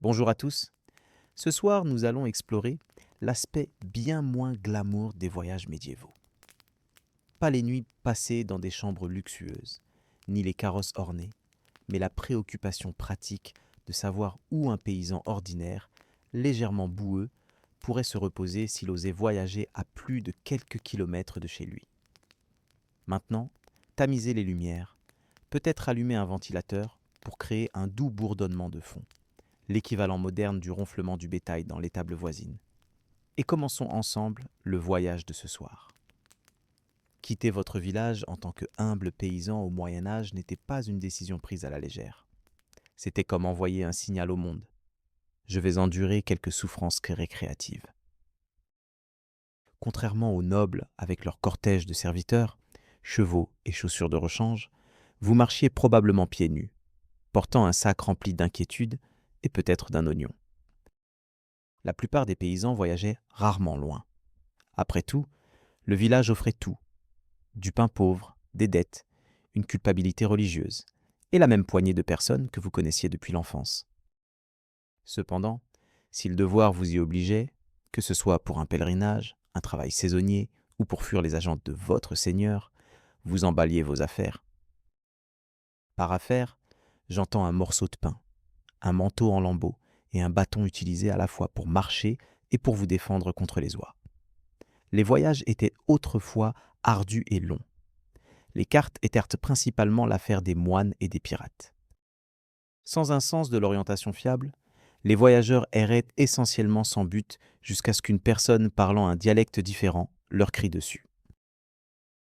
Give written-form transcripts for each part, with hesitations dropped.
Bonjour à tous. Ce soir, nous allons explorer l'aspect bien moins glamour des voyages médiévaux. Pas les nuits passées dans des chambres luxueuses, ni les carrosses ornées, mais la préoccupation pratique de savoir où un paysan ordinaire, légèrement boueux, pourrait se reposer s'il osait voyager à plus de quelques kilomètres de chez lui. Maintenant, tamisez les lumières, peut-être allumer un ventilateur pour créer un doux bourdonnement de fond, l'équivalent moderne du ronflement du bétail dans l'étable voisine. Et commençons ensemble le voyage de ce soir. Quitter votre village en tant que humble paysan au Moyen Âge n'était pas une décision prise à la légère. C'était comme envoyer un signal au monde. Je vais endurer quelques souffrances récréatives. Contrairement aux nobles avec leur cortège de serviteurs, chevaux et chaussures de rechange, vous marchiez probablement pieds nus, portant un sac rempli d'inquiétude et peut-être d'un oignon. La plupart des paysans voyageaient rarement loin. Après tout, le village offrait tout: du pain pauvre, des dettes, une culpabilité religieuse, et la même poignée de personnes que vous connaissiez depuis l'enfance. Cependant, si le devoir vous y obligeait, que ce soit pour un pèlerinage, un travail saisonnier ou pour fuir les agents de votre seigneur, vous emballiez vos affaires. Par affaires, j'entends un morceau de pain, un manteau en lambeaux et un bâton utilisé à la fois pour marcher et pour vous défendre contre les oies. Les voyages étaient autrefois ardus et longs. Les cartes étaient principalement l'affaire des moines et des pirates. Sans un sens de l'orientation fiable, les voyageurs erraient essentiellement sans but jusqu'à ce qu'une personne parlant un dialecte différent leur crie dessus.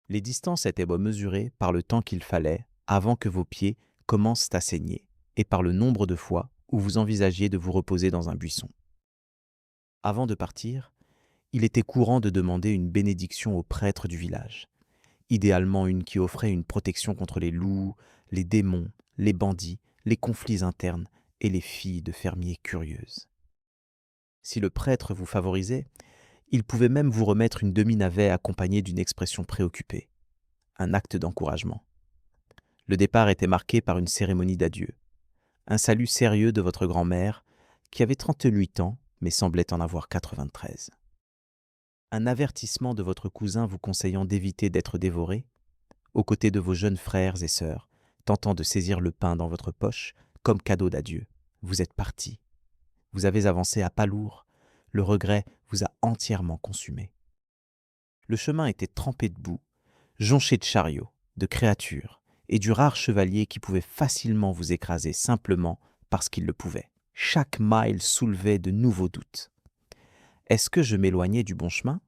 Les distances étaient mesurées par le temps qu'il fallait avant que vos pieds commencent à saigner et par le nombre de fois où vous envisagiez de vous reposer dans un buisson. Avant de partir, il était courant de demander une bénédiction au prêtre du village, idéalement une qui offrait une protection contre les loups, les démons, les bandits, les conflits internes et les filles de fermiers curieuses. Si le prêtre vous favorisait, il pouvait même vous remettre une demi-navet accompagnée d'une expression préoccupée, un acte d'encouragement. Le départ était marqué par une cérémonie d'adieu, un salut sérieux de votre grand-mère qui avait 38 ans mais semblait en avoir 93. Un avertissement de votre cousin vous conseillant d'éviter d'être dévoré, aux côtés de vos jeunes frères et sœurs, tentant de saisir le pain dans votre poche comme cadeau d'adieu. Vous êtes parti. Vous avez avancé à pas lourd. Le regret vous a entièrement consumé. Le chemin était trempé de boue, jonché de chariots, de créatures et du rare chevalier qui pouvait facilement vous écraser simplement parce qu'il le pouvait. Chaque mile soulevait de nouveaux doutes. Est-ce que je m'éloignais du bon chemin?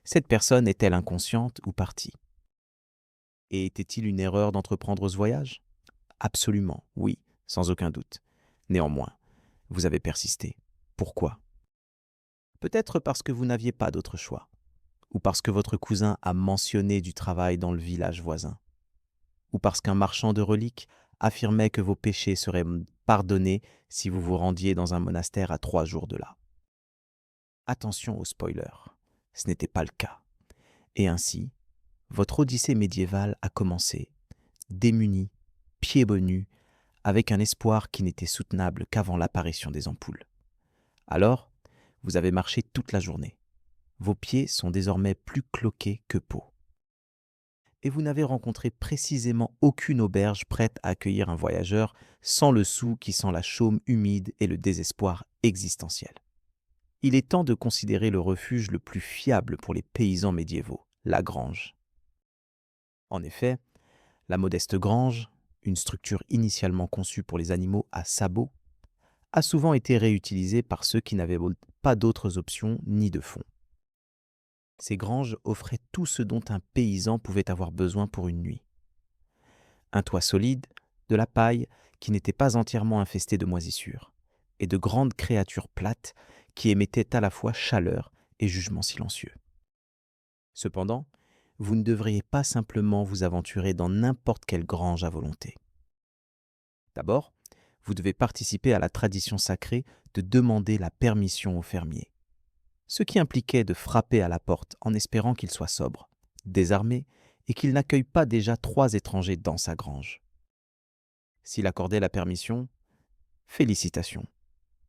Cette personne est-elle inconsciente ou partie? Et était-il une erreur d'entreprendre ce voyage? Absolument, oui, sans aucun doute. Néanmoins, vous avez persisté. Pourquoi? Peut-être parce que vous n'aviez pas d'autre choix, ou parce que votre cousin a mentionné du travail dans le village voisin, ou parce qu'un marchand de reliques affirmait que vos péchés seraient pardonnés si vous vous rendiez dans un monastère à 3 jours de là. Attention aux spoilers, ce n'était pas le cas. Et ainsi, votre odyssée médiévale a commencé, démunie, pieds nus, avec un espoir qui n'était soutenable qu'avant l'apparition des ampoules. Alors, vous avez marché toute la journée. Vos pieds sont désormais plus cloqués que peau. Et vous n'avez rencontré précisément aucune auberge prête à accueillir un voyageur sans le sou qui sent la chaume humide et le désespoir existentiel. Il est temps de considérer le refuge le plus fiable pour les paysans médiévaux, la grange. En effet, la modeste grange, une structure initialement conçue pour les animaux à sabots, a souvent été réutilisée par ceux qui n'avaient pas d'autres options ni de fonds. Ces granges offraient tout ce dont un paysan pouvait avoir besoin pour une nuit. Un toit solide, de la paille qui n'était pas entièrement infestée de moisissures, et de grandes créatures plates qui émettaient à la fois chaleur et jugement silencieux. Cependant, vous ne devriez pas simplement vous aventurer dans n'importe quelle grange à volonté. D'abord, vous devez participer à la tradition sacrée de demander la permission au fermier, ce qui impliquait de frapper à la porte en espérant qu'il soit sobre, désarmé et qu'il n'accueille pas déjà 3 étrangers dans sa grange. S'il accordait la permission, félicitations.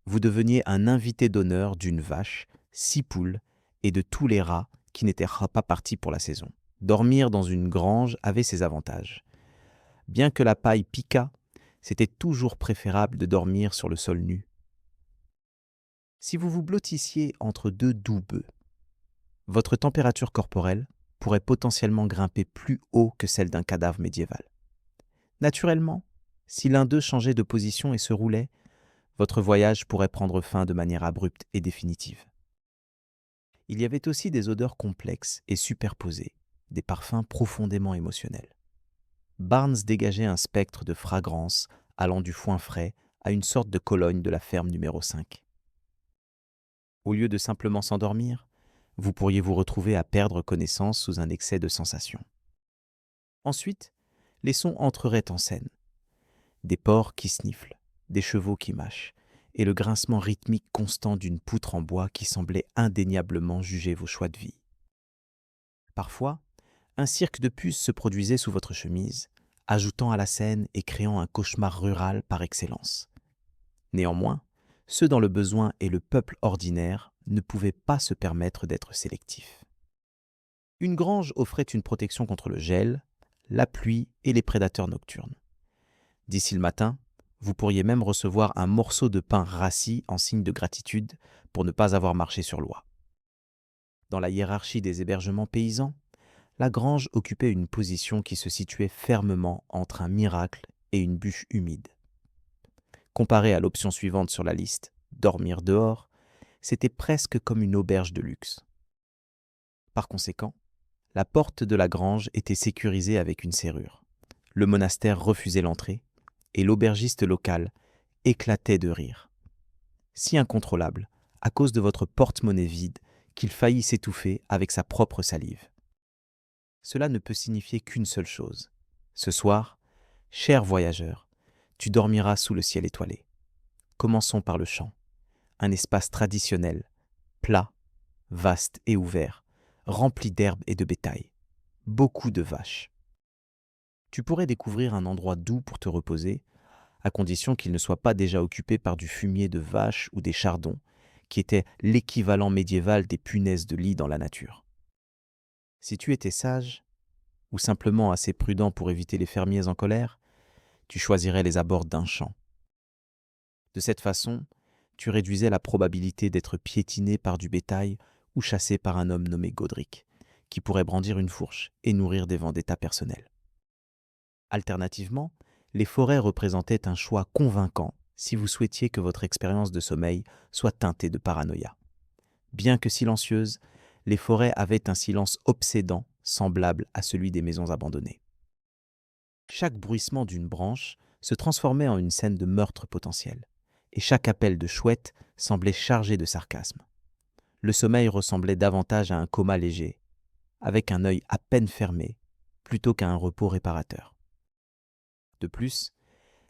Vous deveniez un invité d'honneur d'une vache, 6 poules et de tous les rats qui n'étaient pas partis pour la saison. Dormir dans une grange avait ses avantages. Bien que la paille piquât, c'était toujours préférable de dormir sur le sol nu. Si vous vous blottissiez entre deux doux bœufs, votre température corporelle pourrait potentiellement grimper plus haut que celle d'un cadavre médiéval. Naturellement, si l'un d'eux changeait de position et se roulait, votre voyage pourrait prendre fin de manière abrupte et définitive. Il y avait aussi des odeurs complexes et superposées, des parfums profondément émotionnels. Barnes dégageait un spectre de fragrance allant du foin frais à une sorte de Cologne de la ferme numéro 5. Au lieu de simplement s'endormir, vous pourriez vous retrouver à perdre connaissance sous un excès de sensations. Ensuite, les sons entreraient en scène. Des porcs qui sniflent, des chevaux qui mâchent, et le grincement rythmique constant d'une poutre en bois qui semblait indéniablement juger vos choix de vie. Parfois, un cirque de puces se produisait sous votre chemise, ajoutant à la scène et créant un cauchemar rural par excellence. Néanmoins, ceux dans le besoin et le peuple ordinaire ne pouvaient pas se permettre d'être sélectifs. Une grange offrait une protection contre le gel, la pluie et les prédateurs nocturnes. D'ici le matin, vous pourriez même recevoir un morceau de pain rassis en signe de gratitude pour ne pas avoir marché sur l'oie. Dans la hiérarchie des hébergements paysans, la grange occupait une position qui se situait fermement entre un miracle et une bûche humide. Comparé à l'option suivante sur la liste, dormir dehors, c'était presque comme une auberge de luxe. Par conséquent, la porte de la grange était sécurisée avec une serrure. Le monastère refusait l'entrée et l'aubergiste local éclatait de rire. Si incontrôlable, à cause de votre porte-monnaie vide, qu'il faillit s'étouffer avec sa propre salive. Cela ne peut signifier qu'une seule chose. Ce soir, cher voyageur, tu dormiras sous le ciel étoilé. Commençons par le champ, un espace traditionnel, plat, vaste et ouvert, rempli d'herbes et de bétail. Beaucoup de vaches. Tu pourrais découvrir un endroit doux pour te reposer, à condition qu'il ne soit pas déjà occupé par du fumier de vaches ou des chardons, qui étaient l'équivalent médiéval des punaises de lit dans la nature. Si tu étais sage, ou simplement assez prudent pour éviter les fermiers en colère, tu choisirais les abords d'un champ. De cette façon, tu réduisais la probabilité d'être piétiné par du bétail ou chassé par un homme nommé Godric, qui pourrait brandir une fourche et nourrir des vendettas personnels. Alternativement, les forêts représentaient un choix convaincant si vous souhaitiez que votre expérience de sommeil soit teintée de paranoïa. Bien que silencieuses, les forêts avaient un silence obsédant semblable à celui des maisons abandonnées. Chaque bruissement d'une branche se transformait en une scène de meurtre potentiel, et chaque appel de chouette semblait chargé de sarcasme. Le sommeil ressemblait davantage à un coma léger, avec un œil à peine fermé, plutôt qu'à un repos réparateur. De plus,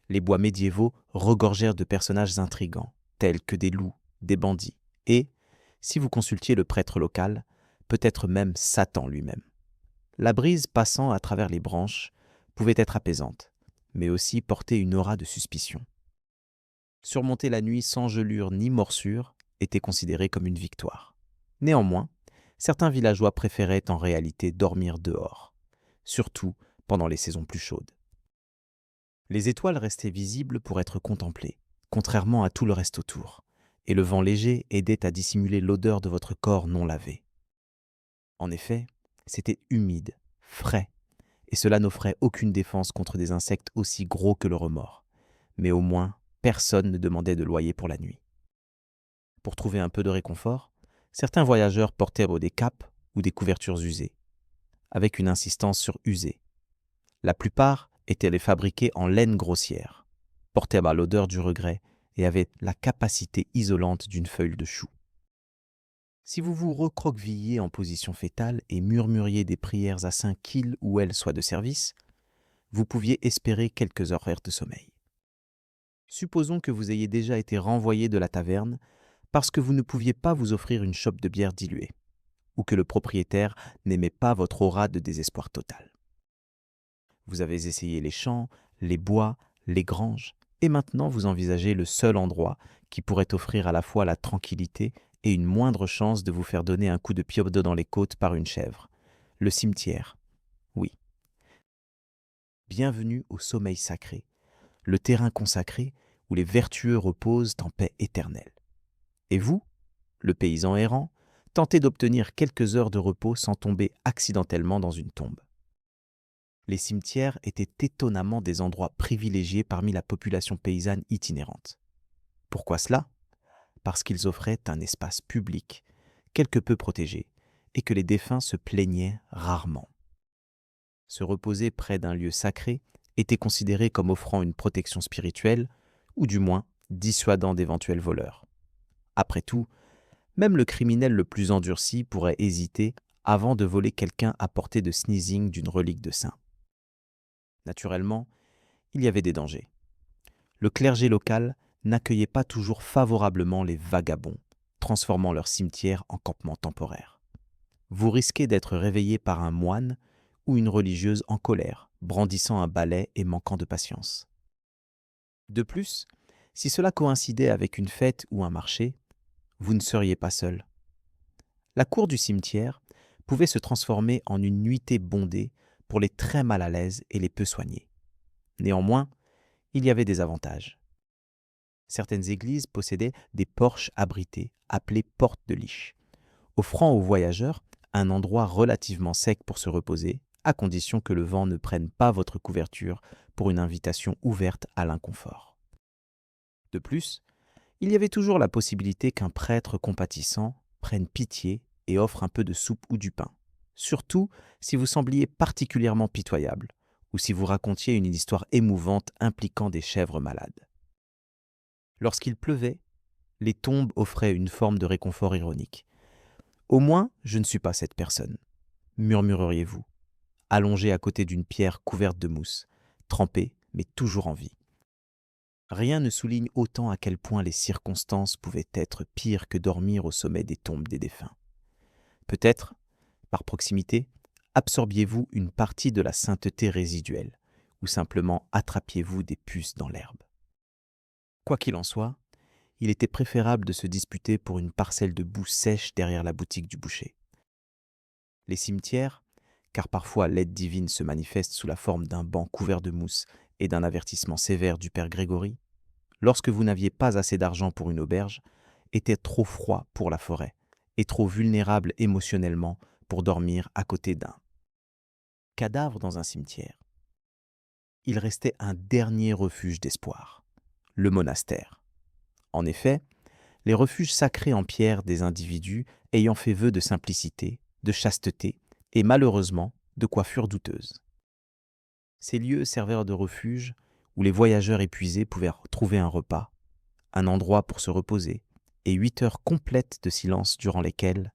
les bois médiévaux regorgèrent de personnages intrigants, tels que des loups, des bandits, et, si vous consultiez le prêtre local, peut-être même Satan lui-même. La brise passant à travers les branches pouvait être apaisante, mais aussi porter une aura de suspicion. Surmonter la nuit sans gelure ni morsure était considéré comme une victoire. Néanmoins, certains villageois préféraient en réalité dormir dehors, surtout pendant les saisons plus chaudes. Les étoiles restaient visibles pour être contemplées, contrairement à tout le reste autour, et le vent léger aidait à dissimuler l'odeur de votre corps non lavé. En effet, c'était humide, frais, et cela n'offrait aucune défense contre des insectes aussi gros que le remords. Mais au moins, personne ne demandait de loyer pour la nuit. Pour trouver un peu de réconfort, certains voyageurs portaient des capes ou des couvertures usées, avec une insistance sur usé. La plupart étaient les fabriqués en laine grossière, portaient à l'odeur du regret et avaient la capacité isolante d'une feuille de chou. Si vous vous recroquevilliez en position fétale et murmuriez des prières à saint qu'il ou elle soit de service, vous pouviez espérer quelques heures de sommeil. Supposons que vous ayez déjà été renvoyé de la taverne parce que vous ne pouviez pas vous offrir une chope de bière diluée, ou que le propriétaire n'aimait pas votre aura de désespoir total. Vous avez essayé les champs, les bois, les granges, et maintenant vous envisagez le seul endroit qui pourrait offrir à la fois la tranquillité et une moindre chance de vous faire donner un coup de pied dans les côtes par une chèvre. Le cimetière, oui. Bienvenue au sommeil sacré, le terrain consacré où les vertueux reposent en paix éternelle. Et vous, le paysan errant, tentez d'obtenir quelques heures de repos sans tomber accidentellement dans une tombe. Les cimetières étaient étonnamment des endroits privilégiés parmi la population paysanne itinérante. Pourquoi cela ? Parce qu'ils offraient un espace public, quelque peu protégé, et que les défunts se plaignaient rarement. Se reposer près d'un lieu sacré était considéré comme offrant une protection spirituelle, ou du moins dissuadant d'éventuels voleurs. Après tout, même le criminel le plus endurci pourrait hésiter avant de voler quelqu'un à portée de sneezing d'une relique de saint. Naturellement, il y avait des dangers. Le clergé local n'accueillait pas toujours favorablement les vagabonds, transformant leur cimetière en campement temporaire. Vous risquez d'être réveillé par un moine ou une religieuse en colère, brandissant un balai et manquant de patience. De plus, si cela coïncidait avec une fête ou un marché, vous ne seriez pas seul. La cour du cimetière pouvait se transformer en une nuitée bondée pour les très mal à l'aise et les peu soignés. Néanmoins, il y avait des avantages. Certaines églises possédaient des porches abrités, appelées portes de liche, offrant aux voyageurs un endroit relativement sec pour se reposer, à condition que le vent ne prenne pas votre couverture pour une invitation ouverte à l'inconfort. De plus, il y avait toujours la possibilité qu'un prêtre compatissant prenne pitié et offre un peu de soupe ou du pain, surtout si vous sembliez particulièrement pitoyable ou si vous racontiez une histoire émouvante impliquant des chèvres malades. Lorsqu'il pleuvait, les tombes offraient une forme de réconfort ironique. « Au moins, je ne suis pas cette personne », murmureriez-vous, allongé à côté d'une pierre couverte de mousse, trempée mais toujours en vie. Rien ne souligne autant à quel point les circonstances pouvaient être pires que dormir au sommet des tombes des défunts. Peut-être, par proximité, absorbiez-vous une partie de la sainteté résiduelle, ou simplement attrapiez-vous des puces dans l'herbe. Quoi qu'il en soit, il était préférable de se disputer pour une parcelle de boue sèche derrière la boutique du boucher. Les cimetières, car parfois l'aide divine se manifeste sous la forme d'un banc couvert de mousse et d'un avertissement sévère du père Grégory, lorsque vous n'aviez pas assez d'argent pour une auberge, étaient trop froids pour la forêt et trop vulnérables émotionnellement pour dormir à côté d'un cadavre dans un cimetière. Il restait un dernier refuge d'espoir, le monastère. En effet, les refuges sacrés en pierre des individus ayant fait vœu de simplicité, de chasteté et malheureusement de coiffure douteuse. Ces lieux servèrent de refuge où les voyageurs épuisés pouvaient trouver un repas, un endroit pour se reposer et 8 heures complètes de silence durant lesquelles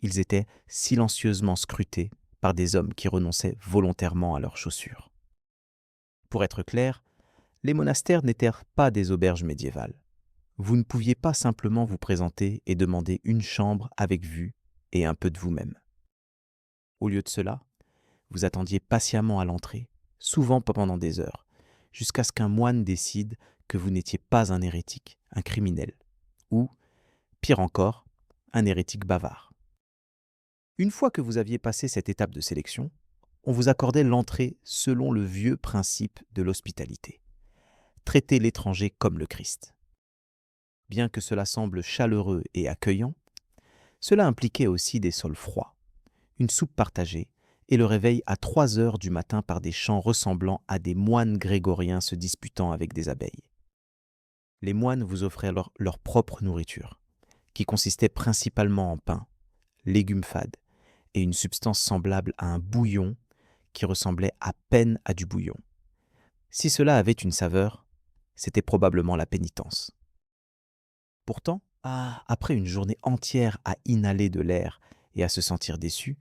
ils étaient silencieusement scrutés par des hommes qui renonçaient volontairement à leurs chaussures. Pour être clair, les monastères n'étaient pas des auberges médiévales. Vous ne pouviez pas simplement vous présenter et demander une chambre avec vue et un peu de vous-même. Au lieu de cela, vous attendiez patiemment à l'entrée, souvent pendant des heures, jusqu'à ce qu'un moine décide que vous n'étiez pas un hérétique, un criminel, ou, pire encore, un hérétique bavard. Une fois que vous aviez passé cette étape de sélection, on vous accordait l'entrée selon le vieux principe de l'hospitalité. Traitez l'étranger comme le Christ. Bien que cela semble chaleureux et accueillant, cela impliquait aussi des sols froids, une soupe partagée et le réveil à 3 heures du matin par des chants ressemblant à des moines grégoriens se disputant avec des abeilles. Les moines vous offraient leur propre nourriture, qui consistait principalement en pain, légumes fades et une substance semblable à un bouillon qui ressemblait à peine à du bouillon. Si cela avait une saveur, c'était probablement la pénitence. Pourtant, après une journée entière à inhaler de l'air et à se sentir déçu,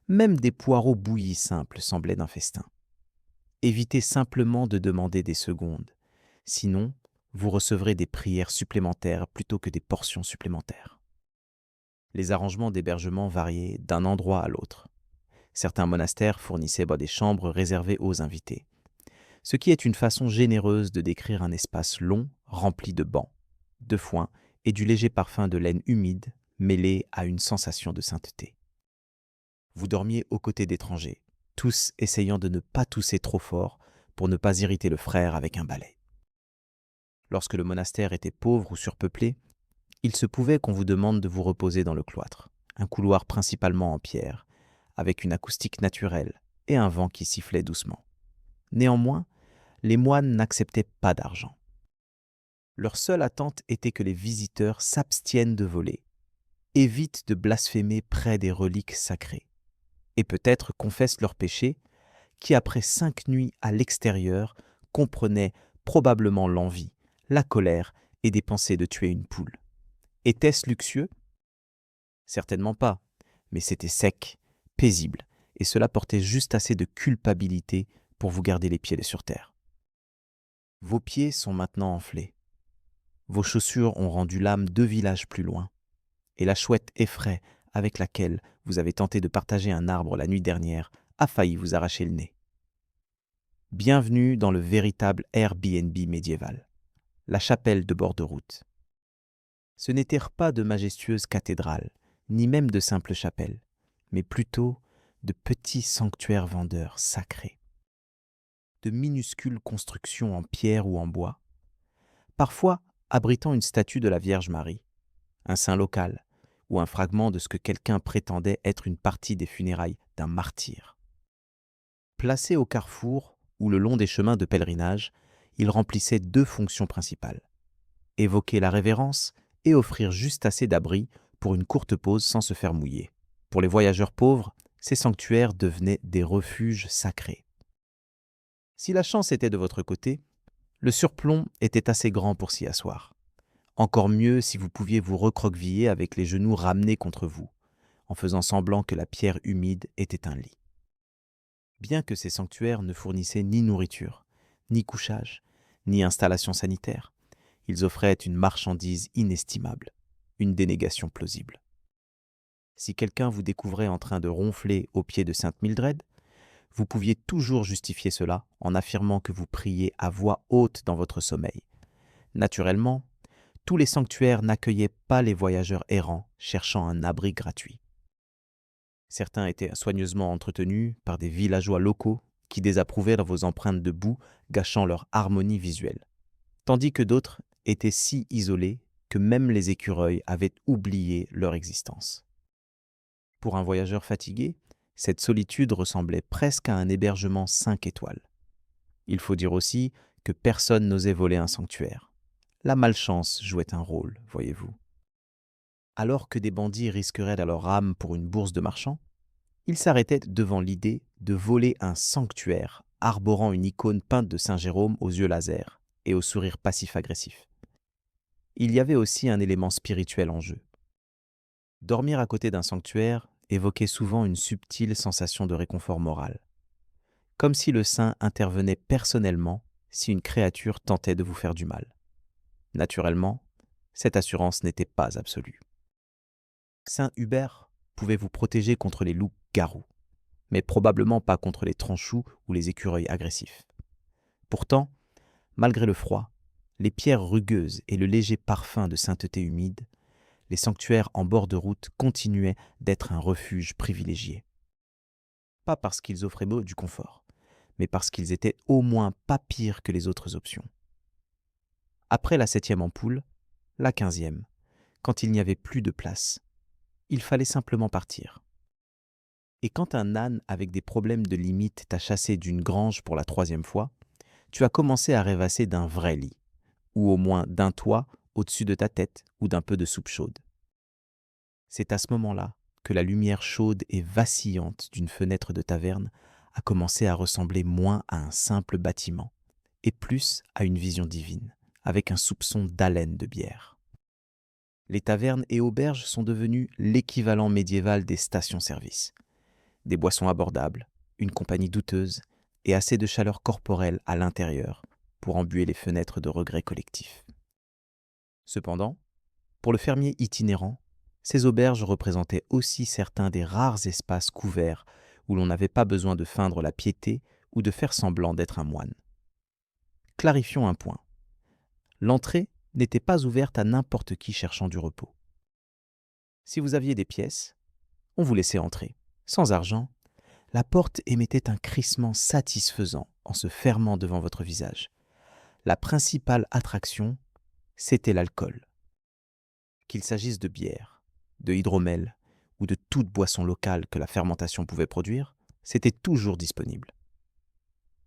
même des poireaux bouillis simples semblaient d'un festin. Évitez simplement de demander des secondes, sinon vous recevrez des prières supplémentaires plutôt que des portions supplémentaires. Les arrangements d'hébergement variaient d'un endroit à l'autre. Certains monastères fournissaient des chambres réservées aux invités, ce qui est une façon généreuse de décrire un espace long rempli de bancs, de foin et du léger parfum de laine humide mêlé à une sensation de sainteté. Vous dormiez aux côtés d'étrangers, tous essayant de ne pas tousser trop fort pour ne pas irriter le frère avec un balai. Lorsque le monastère était pauvre ou surpeuplé, il se pouvait qu'on vous demande de vous reposer dans le cloître, un couloir principalement en pierre, avec une acoustique naturelle et un vent qui sifflait doucement. Néanmoins, les moines n'acceptaient pas d'argent. Leur seule attente était que les visiteurs s'abstiennent de voler, évitent de blasphémer près des reliques sacrées, et peut-être confessent leurs péchés, qui après 5 nuits à l'extérieur comprenaient probablement l'envie, la colère et des pensées de tuer une poule. Était-ce luxueux ? Certainement pas, mais c'était sec, paisible, et cela portait juste assez de culpabilité pour vous garder les pieds sur terre. Vos pieds sont maintenant enflés. Vos chaussures ont rendu l'âme 2 villages plus loin, et la chouette effraie avec laquelle vous avez tenté de partager un arbre la nuit dernière a failli vous arracher le nez. Bienvenue dans le véritable Airbnb médiéval, la chapelle de bord de route. Ce n'étaient pas de majestueuses cathédrales, ni même de simples chapelles, mais plutôt de petits sanctuaires vendeurs sacrés. De minuscules constructions en pierre ou en bois, parfois abritant une statue de la Vierge Marie, un saint local ou un fragment de ce que quelqu'un prétendait être une partie des funérailles d'un martyr. Placés au carrefour ou le long des chemins de pèlerinage, ils remplissaient 2 fonctions principales: évoquer la révérence et offrir juste assez d'abri pour une courte pause sans se faire mouiller. Pour les voyageurs pauvres, ces sanctuaires devenaient des refuges sacrés. Si la chance était de votre côté, le surplomb était assez grand pour s'y asseoir. Encore mieux si vous pouviez vous recroqueviller avec les genoux ramenés contre vous, en faisant semblant que la pierre humide était un lit. Bien que ces sanctuaires ne fournissaient ni nourriture, ni couchage, ni installation sanitaire, ils offraient une marchandise inestimable, une dénégation plausible. Si quelqu'un vous découvrait en train de ronfler au pied de Sainte Mildred, vous pouviez toujours justifier cela en affirmant que vous priez à voix haute dans votre sommeil. Naturellement, tous les sanctuaires n'accueillaient pas les voyageurs errants cherchant un abri gratuit. Certains étaient soigneusement entretenus par des villageois locaux qui désapprouvaient vos empreintes de boue, gâchant leur harmonie visuelle, tandis que d'autres étaient si isolés que même les écureuils avaient oublié leur existence. Pour un voyageur fatigué, cette solitude ressemblait presque à un hébergement 5 étoiles. Il faut dire aussi que personne n'osait voler un sanctuaire. La malchance jouait un rôle, voyez-vous. Alors que des bandits risqueraient leur âme pour une bourse de marchand, ils s'arrêtaient devant l'idée de voler un sanctuaire arborant une icône peinte de Saint Jérôme aux yeux laser et au sourire passif-agressif. Il y avait aussi un élément spirituel en jeu. Dormir à côté d'un sanctuaire évoquait souvent une subtile sensation de réconfort moral, comme si le saint intervenait personnellement si une créature tentait de vous faire du mal. Naturellement, cette assurance n'était pas absolue. Saint Hubert pouvait vous protéger contre les loups-garous, mais probablement pas contre les tranchoux ou les écureuils agressifs. Pourtant, malgré le froid, les pierres rugueuses et le léger parfum de sainteté humide, les sanctuaires en bord de route continuaient d'être un refuge privilégié. Pas parce qu'ils offraient du confort, mais parce qu'ils étaient au moins pas pires que les autres options. Après la 7e ampoule, la 15e, quand il n'y avait plus de place, il fallait simplement partir. Et quand un âne avec des problèmes de limite t'a chassé d'une grange pour la 3e fois, tu as commencé à rêvasser d'un vrai lit, ou au moins d'un toit au-dessus de ta tête ou d'un peu de soupe chaude. C'est à ce moment-là que la lumière chaude et vacillante d'une fenêtre de taverne a commencé à ressembler moins à un simple bâtiment et plus à une vision divine, avec un soupçon d'haleine de bière. Les tavernes et auberges sont devenues l'équivalent médiéval des stations-service. Des boissons abordables, une compagnie douteuse et assez de chaleur corporelle à l'intérieur pour embuer les fenêtres de regrets collectifs. Cependant, pour le fermier itinérant, ces auberges représentaient aussi certains des rares espaces couverts où l'on n'avait pas besoin de feindre la piété ou de faire semblant d'être un moine. Clarifions un point. L'entrée n'était pas ouverte à n'importe qui cherchant du repos. Si vous aviez des pièces, on vous laissait entrer. Sans argent, la porte émettait un crissement satisfaisant en se fermant devant votre visage. La principale attraction, c'était l'alcool. Qu'il s'agisse de bière, de hydromel ou de toute boisson locale que la fermentation pouvait produire, c'était toujours disponible.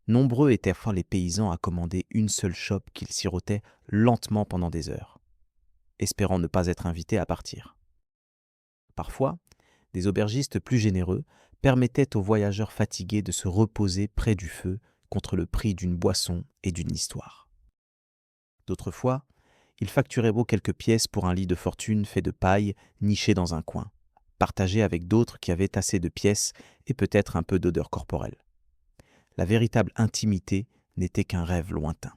Nombreux étaient enfin les paysans à commander une seule chope qu'ils sirotaient lentement pendant des heures, espérant ne pas être invités à partir. Parfois, des aubergistes plus généreux permettaient aux voyageurs fatigués de se reposer près du feu contre le prix d'une boisson et d'une histoire. D'autres fois, ils facturaient beau quelques pièces pour un lit de fortune fait de paille niché dans un coin, partagé avec d'autres qui avaient assez de pièces et peut-être un peu d'odeur corporelle. La véritable intimité n'était qu'un rêve lointain.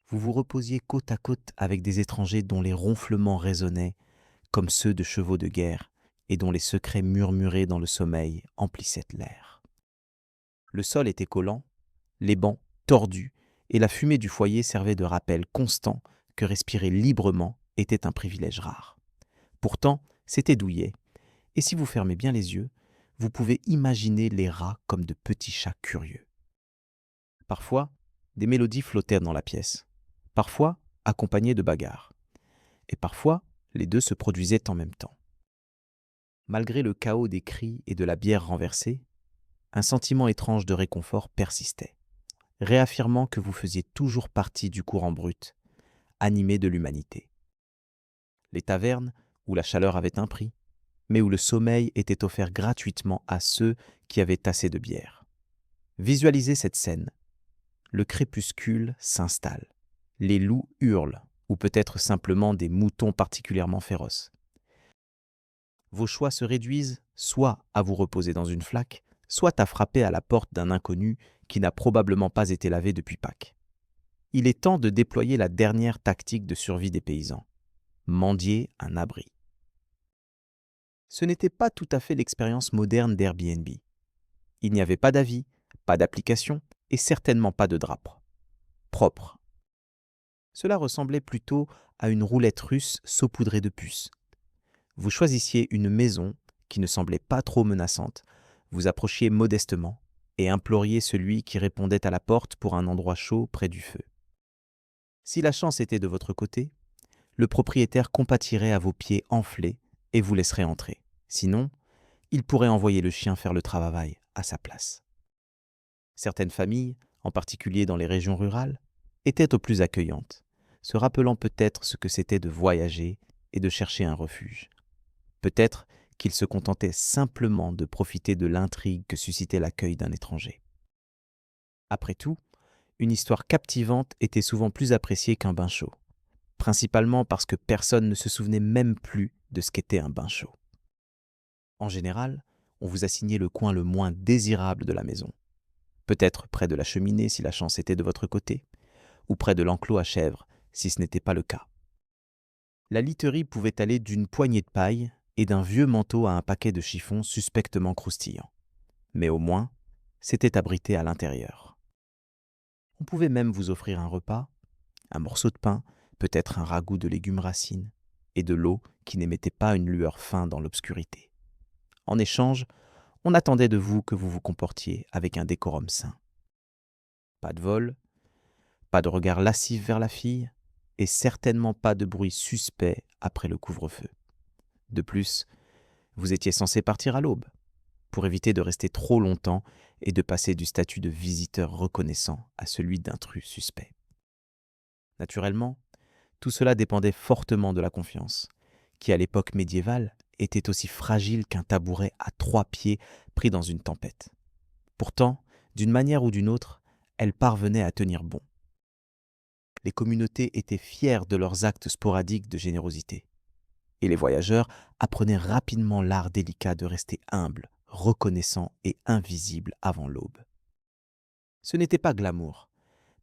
Vous vous reposiez côte à côte avec des étrangers dont les ronflements résonnaient comme ceux de chevaux de guerre et dont les secrets murmurés dans le sommeil emplissaient l'air. Le sol était collant, les bancs tordus, et la fumée du foyer servait de rappel constant que respirer librement était un privilège rare. Pourtant, c'était douillet, et si vous fermez bien les yeux, vous pouvez imaginer les rats comme de petits chats curieux. Parfois, des mélodies flottaient dans la pièce, parfois accompagnées de bagarres, et parfois les deux se produisaient en même temps. Malgré le chaos des cris et de la bière renversée, un sentiment étrange de réconfort persistait, réaffirmant que vous faisiez toujours partie du courant brut, animé de l'humanité. Les tavernes, où la chaleur avait un prix, mais où le sommeil était offert gratuitement à ceux qui avaient assez de bière. Visualisez cette scène. Le crépuscule s'installe. Les loups hurlent, ou peut-être simplement des moutons particulièrement féroces. Vos choix se réduisent soit à vous reposer dans une flaque, soit à frapper à la porte d'un inconnu qui n'a probablement pas été lavé depuis Pâques. Il est temps de déployer la dernière tactique de survie des paysans. Mendier un abri. Ce n'était pas tout à fait l'expérience moderne d'Airbnb. Il n'y avait pas d'avis, pas d'application et certainement pas de drap propre. Cela ressemblait plutôt à une roulette russe saupoudrée de puces. Vous choisissiez une maison qui ne semblait pas trop menaçante, vous approchiez modestement et imploriez celui qui répondait à la porte pour un endroit chaud près du feu. Si la chance était de votre côté, le propriétaire compatirait à vos pieds enflés et vous laisserait entrer. Sinon, il pourrait envoyer le chien faire le travail à sa place. Certaines familles, en particulier dans les régions rurales, étaient aux plus accueillantes, se rappelant peut-être ce que c'était de voyager et de chercher un refuge. Peut-être qu'ils se contentaient simplement de profiter de l'intrigue que suscitait l'accueil d'un étranger. Après tout, une histoire captivante était souvent plus appréciée qu'un bain chaud, principalement parce que personne ne se souvenait même plus de ce qu'était un bain chaud. En général, on vous assignait le coin le moins désirable de la maison, peut-être près de la cheminée si la chance était de votre côté, ou près de l'enclos à chèvres si ce n'était pas le cas. La literie pouvait aller d'une poignée de paille et d'un vieux manteau à un paquet de chiffons suspectement croustillants. Mais au moins, c'était abrité à l'intérieur. On pouvait même vous offrir un repas, un morceau de pain, peut-être un ragoût de légumes racines, et de l'eau qui n'émettait pas une lueur fin dans l'obscurité. En échange, on attendait de vous que vous vous comportiez avec un décorum sain. Pas de vol, pas de regard lascif vers la fille, et certainement pas de bruit suspect après le couvre-feu. De plus, vous étiez censé partir à l'aube, pour éviter de rester trop longtemps et de passer du statut de visiteur reconnaissant à celui d'intrus suspect. Naturellement, tout cela dépendait fortement de la confiance, qui à l'époque médiévale était aussi fragile qu'un tabouret à 3 pieds pris dans une tempête. Pourtant, d'une manière ou d'une autre, elle parvenait à tenir bon. Les communautés étaient fières de leurs actes sporadiques de générosité. Et les voyageurs apprenaient rapidement l'art délicat de rester humble, reconnaissant et invisible avant l'aube. Ce n'était pas glamour,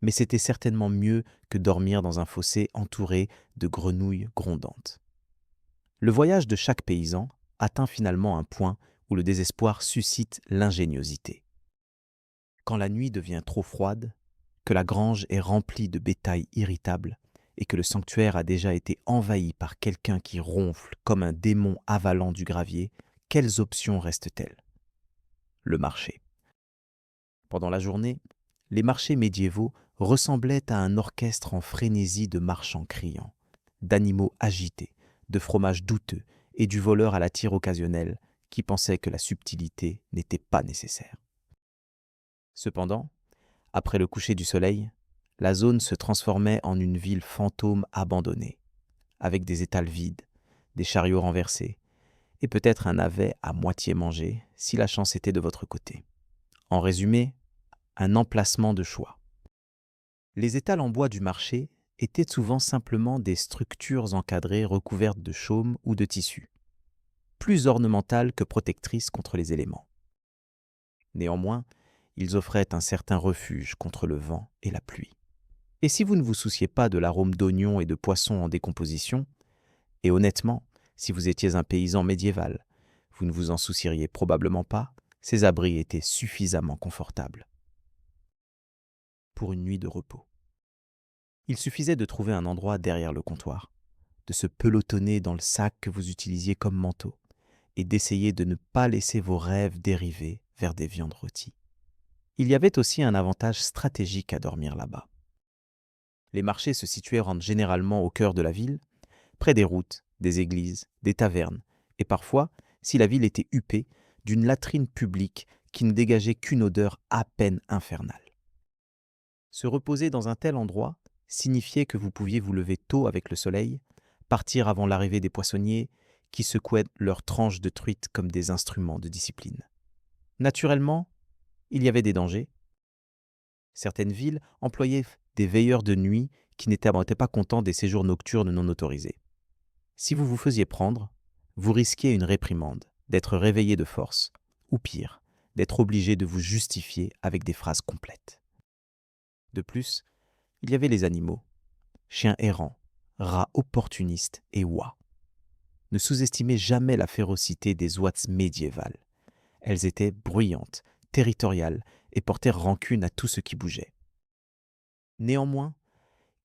mais c'était certainement mieux que dormir dans un fossé entouré de grenouilles grondantes. Le voyage de chaque paysan atteint finalement un point où le désespoir suscite l'ingéniosité. Quand la nuit devient trop froide, que la grange est remplie de bétail irritable et que le sanctuaire a déjà été envahi par quelqu'un qui ronfle comme un démon avalant du gravier, quelles options restent-elles? Le marché. Pendant la journée, les marchés médiévaux ressemblaient à un orchestre en frénésie de marchands criants, d'animaux agités, de fromages douteux et du voleur à la tire occasionnelle qui pensait que la subtilité n'était pas nécessaire. Cependant, après le coucher du soleil, la zone se transformait en une ville fantôme abandonnée, avec des étals vides, des chariots renversés, et peut-être un navet à moitié mangé si la chance était de votre côté. En résumé, un emplacement de choix. Les étals en bois du marché étaient souvent simplement des structures encadrées recouvertes de chaume ou de tissu, plus ornementales que protectrices contre les éléments. Néanmoins, ils offraient un certain refuge contre le vent et la pluie. Et si vous ne vous souciez pas de l'arôme d'oignons et de poissons en décomposition, et honnêtement, si vous étiez un paysan médiéval, vous ne vous en soucieriez probablement pas, ces abris étaient suffisamment confortables. Pour une nuit de repos. Il suffisait de trouver un endroit derrière le comptoir, de se pelotonner dans le sac que vous utilisiez comme manteau, et d'essayer de ne pas laisser vos rêves dériver vers des viandes rôties. Il y avait aussi un avantage stratégique à dormir là-bas. Les marchés se situaient généralement au cœur de la ville, près des routes, des églises, des tavernes, et parfois, si la ville était huppée, d'une latrine publique qui ne dégageait qu'une odeur à peine infernale. Se reposer dans un tel endroit signifiait que vous pouviez vous lever tôt avec le soleil, partir avant l'arrivée des poissonniers qui secouaient leurs tranches de truite comme des instruments de discipline. Naturellement, il y avait des dangers. Certaines villes employaient des veilleurs de nuit qui n'étaient pas contents des séjours nocturnes non autorisés. Si vous vous faisiez prendre, vous risquiez une réprimande, d'être réveillé de force, ou pire, d'être obligé de vous justifier avec des phrases complètes. De plus, il y avait les animaux, chiens errants, rats opportunistes et oies. Ne sous-estimez jamais la férocité des ouats médiévales. Elles étaient bruyantes, territoriales et portèrent rancune à tout ce qui bougeait. Néanmoins,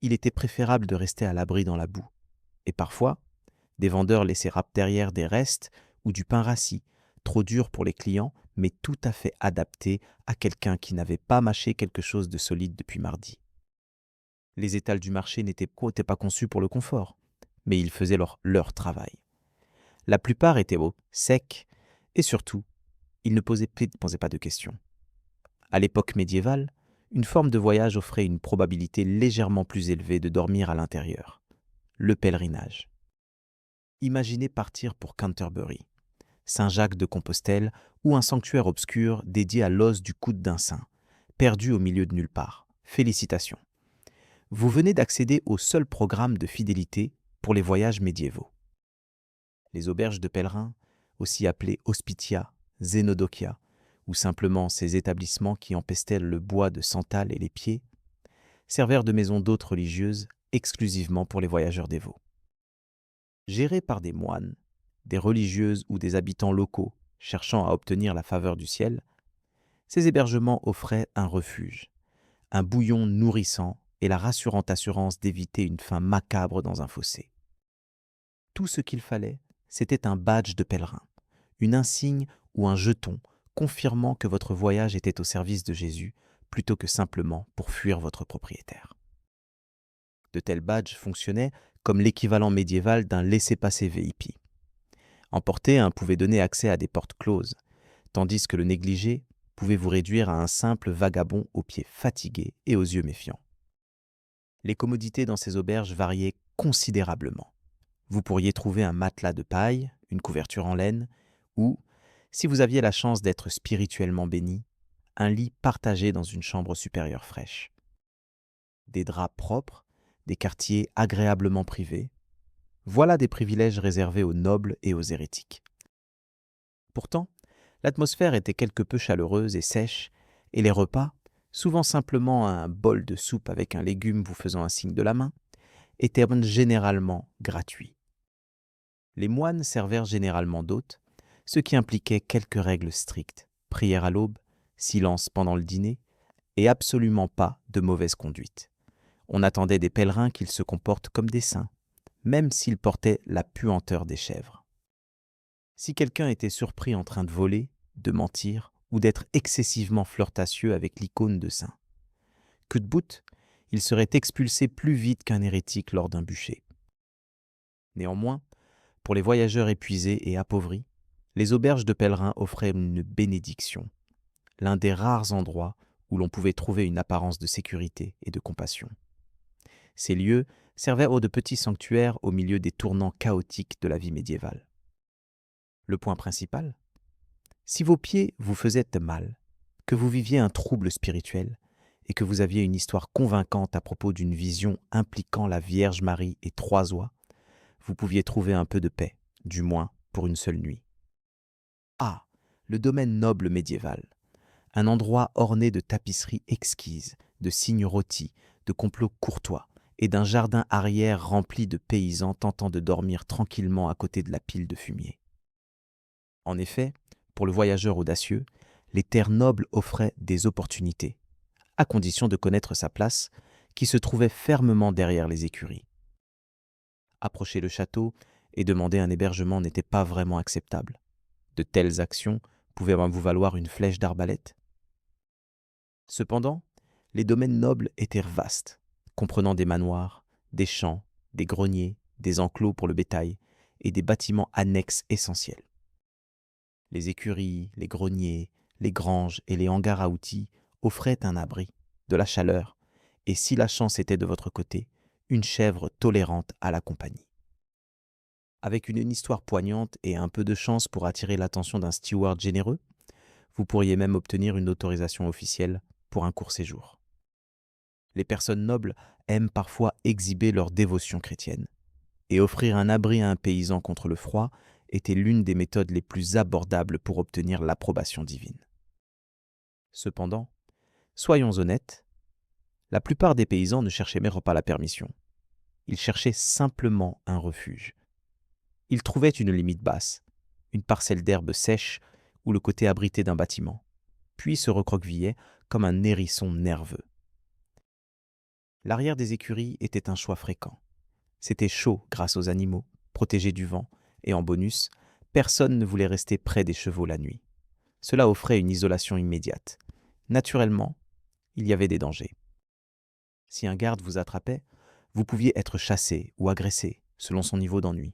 il était préférable de rester à l'abri dans la boue. Et parfois, des vendeurs laissaient derrière des restes ou du pain rassis, trop dur pour les clients, mais tout à fait adapté à quelqu'un qui n'avait pas mâché quelque chose de solide depuis mardi. Les étals du marché n'étaient pas conçus pour le confort, mais ils faisaient leur travail. La plupart étaient beaux, secs, et surtout, ils ne posaient pas de questions. À l'époque médiévale, une forme de voyage offrait une probabilité légèrement plus élevée de dormir à l'intérieur. Le pèlerinage. Imaginez partir pour Canterbury, Saint-Jacques-de-Compostelle ou un sanctuaire obscur dédié à l'os du coude d'un saint, perdu au milieu de nulle part. Félicitations. Vous venez d'accéder au seul programme de fidélité pour les voyages médiévaux. Les auberges de pèlerins, aussi appelées hospitia, zénodokia, ou simplement ces établissements qui empestaient le bois de santal et les pieds, servèrent de maisons d'hôtes religieuses exclusivement pour les voyageurs dévots. Gérés par des moines, des religieuses ou des habitants locaux cherchant à obtenir la faveur du ciel, ces hébergements offraient un refuge, un bouillon nourrissant et la rassurante assurance d'éviter une fin macabre dans un fossé. Tout ce qu'il fallait, c'était un badge de pèlerin, une insigne ou un jeton confirmant que votre voyage était au service de Jésus plutôt que simplement pour fuir votre propriétaire. De tels badges fonctionnaient comme l'équivalent médiéval d'un laissez-passer VIP. Emporter un pouvait donner accès à des portes closes, tandis que le négliger pouvait vous réduire à un simple vagabond aux pieds fatigués et aux yeux méfiants. Les commodités dans ces auberges variaient considérablement. Vous pourriez trouver un matelas de paille, une couverture en laine, ou, si vous aviez la chance d'être spirituellement béni, un lit partagé dans une chambre supérieure fraîche. Des draps propres, des quartiers agréablement privés, voilà des privilèges réservés aux nobles et aux hérétiques. Pourtant, l'atmosphère était quelque peu chaleureuse et sèche, et les repas, souvent simplement un bol de soupe avec un légume vous faisant un signe de la main, étaient généralement gratuits. Les moines servèrent généralement d'hôtes, ce qui impliquait quelques règles strictes, prière à l'aube, silence pendant le dîner, et absolument pas de mauvaise conduite. On attendait des pèlerins qu'ils se comportent comme des saints, même s'ils portaient la puanteur des chèvres. Si quelqu'un était surpris en train de voler, de mentir ou d'être excessivement flirtatieux avec l'icône de saint, que de bout, il serait expulsé plus vite qu'un hérétique lors d'un bûcher. Néanmoins, pour les voyageurs épuisés et appauvris, les auberges de pèlerins offraient une bénédiction, l'un des rares endroits où l'on pouvait trouver une apparence de sécurité et de compassion. Ces lieux servaient de petits sanctuaires au milieu des tournants chaotiques de la vie médiévale. Le point principal, si vos pieds vous faisaient mal, que vous viviez un trouble spirituel et que vous aviez une histoire convaincante à propos d'une vision impliquant la Vierge Marie et 3 oies, vous pouviez trouver un peu de paix, du moins pour une seule nuit. Ah, le domaine noble médiéval, un endroit orné de tapisseries exquises, de signes rôtis, de complots courtois et d'un jardin arrière rempli de paysans tentant de dormir tranquillement à côté de la pile de fumier. En effet, pour le voyageur audacieux, les terres nobles offraient des opportunités, à condition de connaître sa place, qui se trouvait fermement derrière les écuries. Approcher le château et demander un hébergement n'était pas vraiment acceptable. De telles actions pouvaient vous valoir une flèche d'arbalète. Cependant, les domaines nobles étaient vastes, comprenant des manoirs, des champs, des greniers, des enclos pour le bétail et des bâtiments annexes essentiels. Les écuries, les greniers, les granges et les hangars à outils offraient un abri, de la chaleur, et si la chance était de votre côté, une chèvre tolérante à la compagnie. Avec une histoire poignante et un peu de chance pour attirer l'attention d'un steward généreux, vous pourriez même obtenir une autorisation officielle pour un court séjour. Les personnes nobles aiment parfois exhiber leur dévotion chrétienne, et offrir un abri à un paysan contre le froid était l'une des méthodes les plus abordables pour obtenir l'approbation divine. Cependant, soyons honnêtes, la plupart des paysans ne cherchaient même pas la permission. Ils cherchaient simplement un refuge. Ils trouvaient une limite basse, une parcelle d'herbe sèche ou le côté abrité d'un bâtiment, puis se recroquevillaient comme un hérisson nerveux. L'arrière des écuries était un choix fréquent. C'était chaud grâce aux animaux, protégés du vent, et en bonus, personne ne voulait rester près des chevaux la nuit. Cela offrait une isolation immédiate. Naturellement, il y avait des dangers. Si un garde vous attrapait, vous pouviez être chassé ou agressé, selon son niveau d'ennui.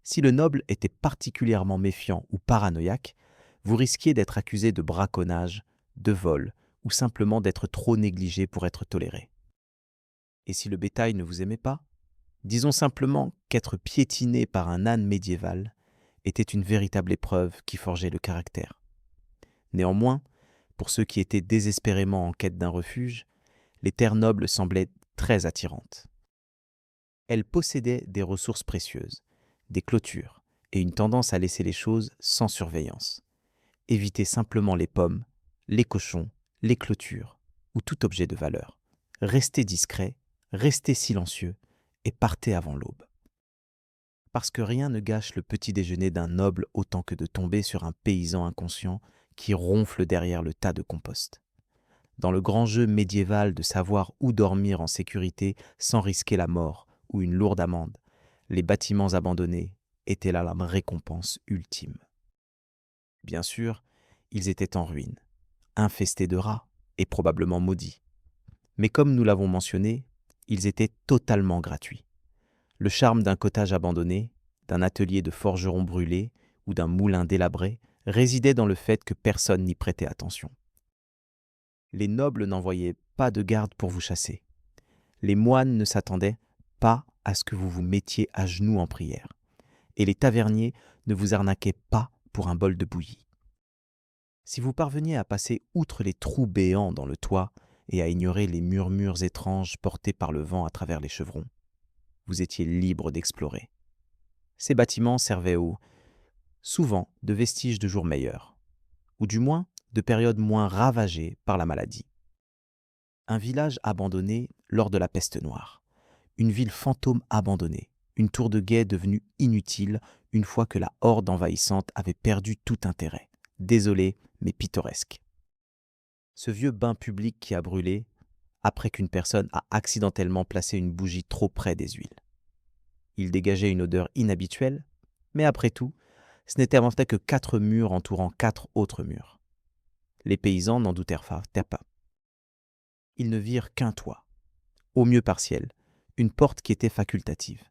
Si le noble était particulièrement méfiant ou paranoïaque, vous risquiez d'être accusé de braconnage, de vol ou simplement d'être trop négligé pour être toléré. Et si le bétail ne vous aimait pas, disons simplement qu'être piétiné par un âne médiéval était une véritable épreuve qui forgeait le caractère. Néanmoins, pour ceux qui étaient désespérément en quête d'un refuge, les terres nobles semblaient très attirantes. Elles possédaient des ressources précieuses, des clôtures et une tendance à laisser les choses sans surveillance. Évitez simplement les pommes, les cochons, les clôtures ou tout objet de valeur. Restez discret, restez silencieux et partez avant l'aube. Parce que rien ne gâche le petit déjeuner d'un noble autant que de tomber sur un paysan inconscient qui ronfle derrière le tas de compost. Dans le grand jeu médiéval de savoir où dormir en sécurité sans risquer la mort ou une lourde amende, les bâtiments abandonnés étaient là la récompense ultime. Bien sûr, ils étaient en ruine, infestés de rats et probablement maudits. Mais comme nous l'avons mentionné, ils étaient totalement gratuits. Le charme d'un cottage abandonné, d'un atelier de forgeron brûlé ou d'un moulin délabré résidait dans le fait que personne n'y prêtait attention. Les nobles n'envoyaient pas de garde pour vous chasser. Les moines ne s'attendaient pas à ce que vous vous mettiez à genoux en prière. Et les taverniers ne vous arnaquaient pas pour un bol de bouillie. Si vous parveniez à passer outre les trous béants dans le toit et à ignorer les murmures étranges portés par le vent à travers les chevrons, vous étiez libre d'explorer. Ces bâtiments servaient souvent de vestiges de jours meilleurs, ou du moins de périodes moins ravagées par la maladie. Un village abandonné lors de la peste noire, une ville fantôme abandonnée, une tour de guet devenue inutile une fois que la horde envahissante avait perdu tout intérêt, désolé mais pittoresque. Ce vieux bain public qui a brûlé après qu'une personne a accidentellement placé une bougie trop près des huiles. Il dégageait une odeur inhabituelle, mais après tout, ce n'était en fait que 4 murs entourant 4 autres murs. Les paysans n'en doutèrent pas. Ils ne virent qu'un toit, au mieux partiel, une porte qui était facultative,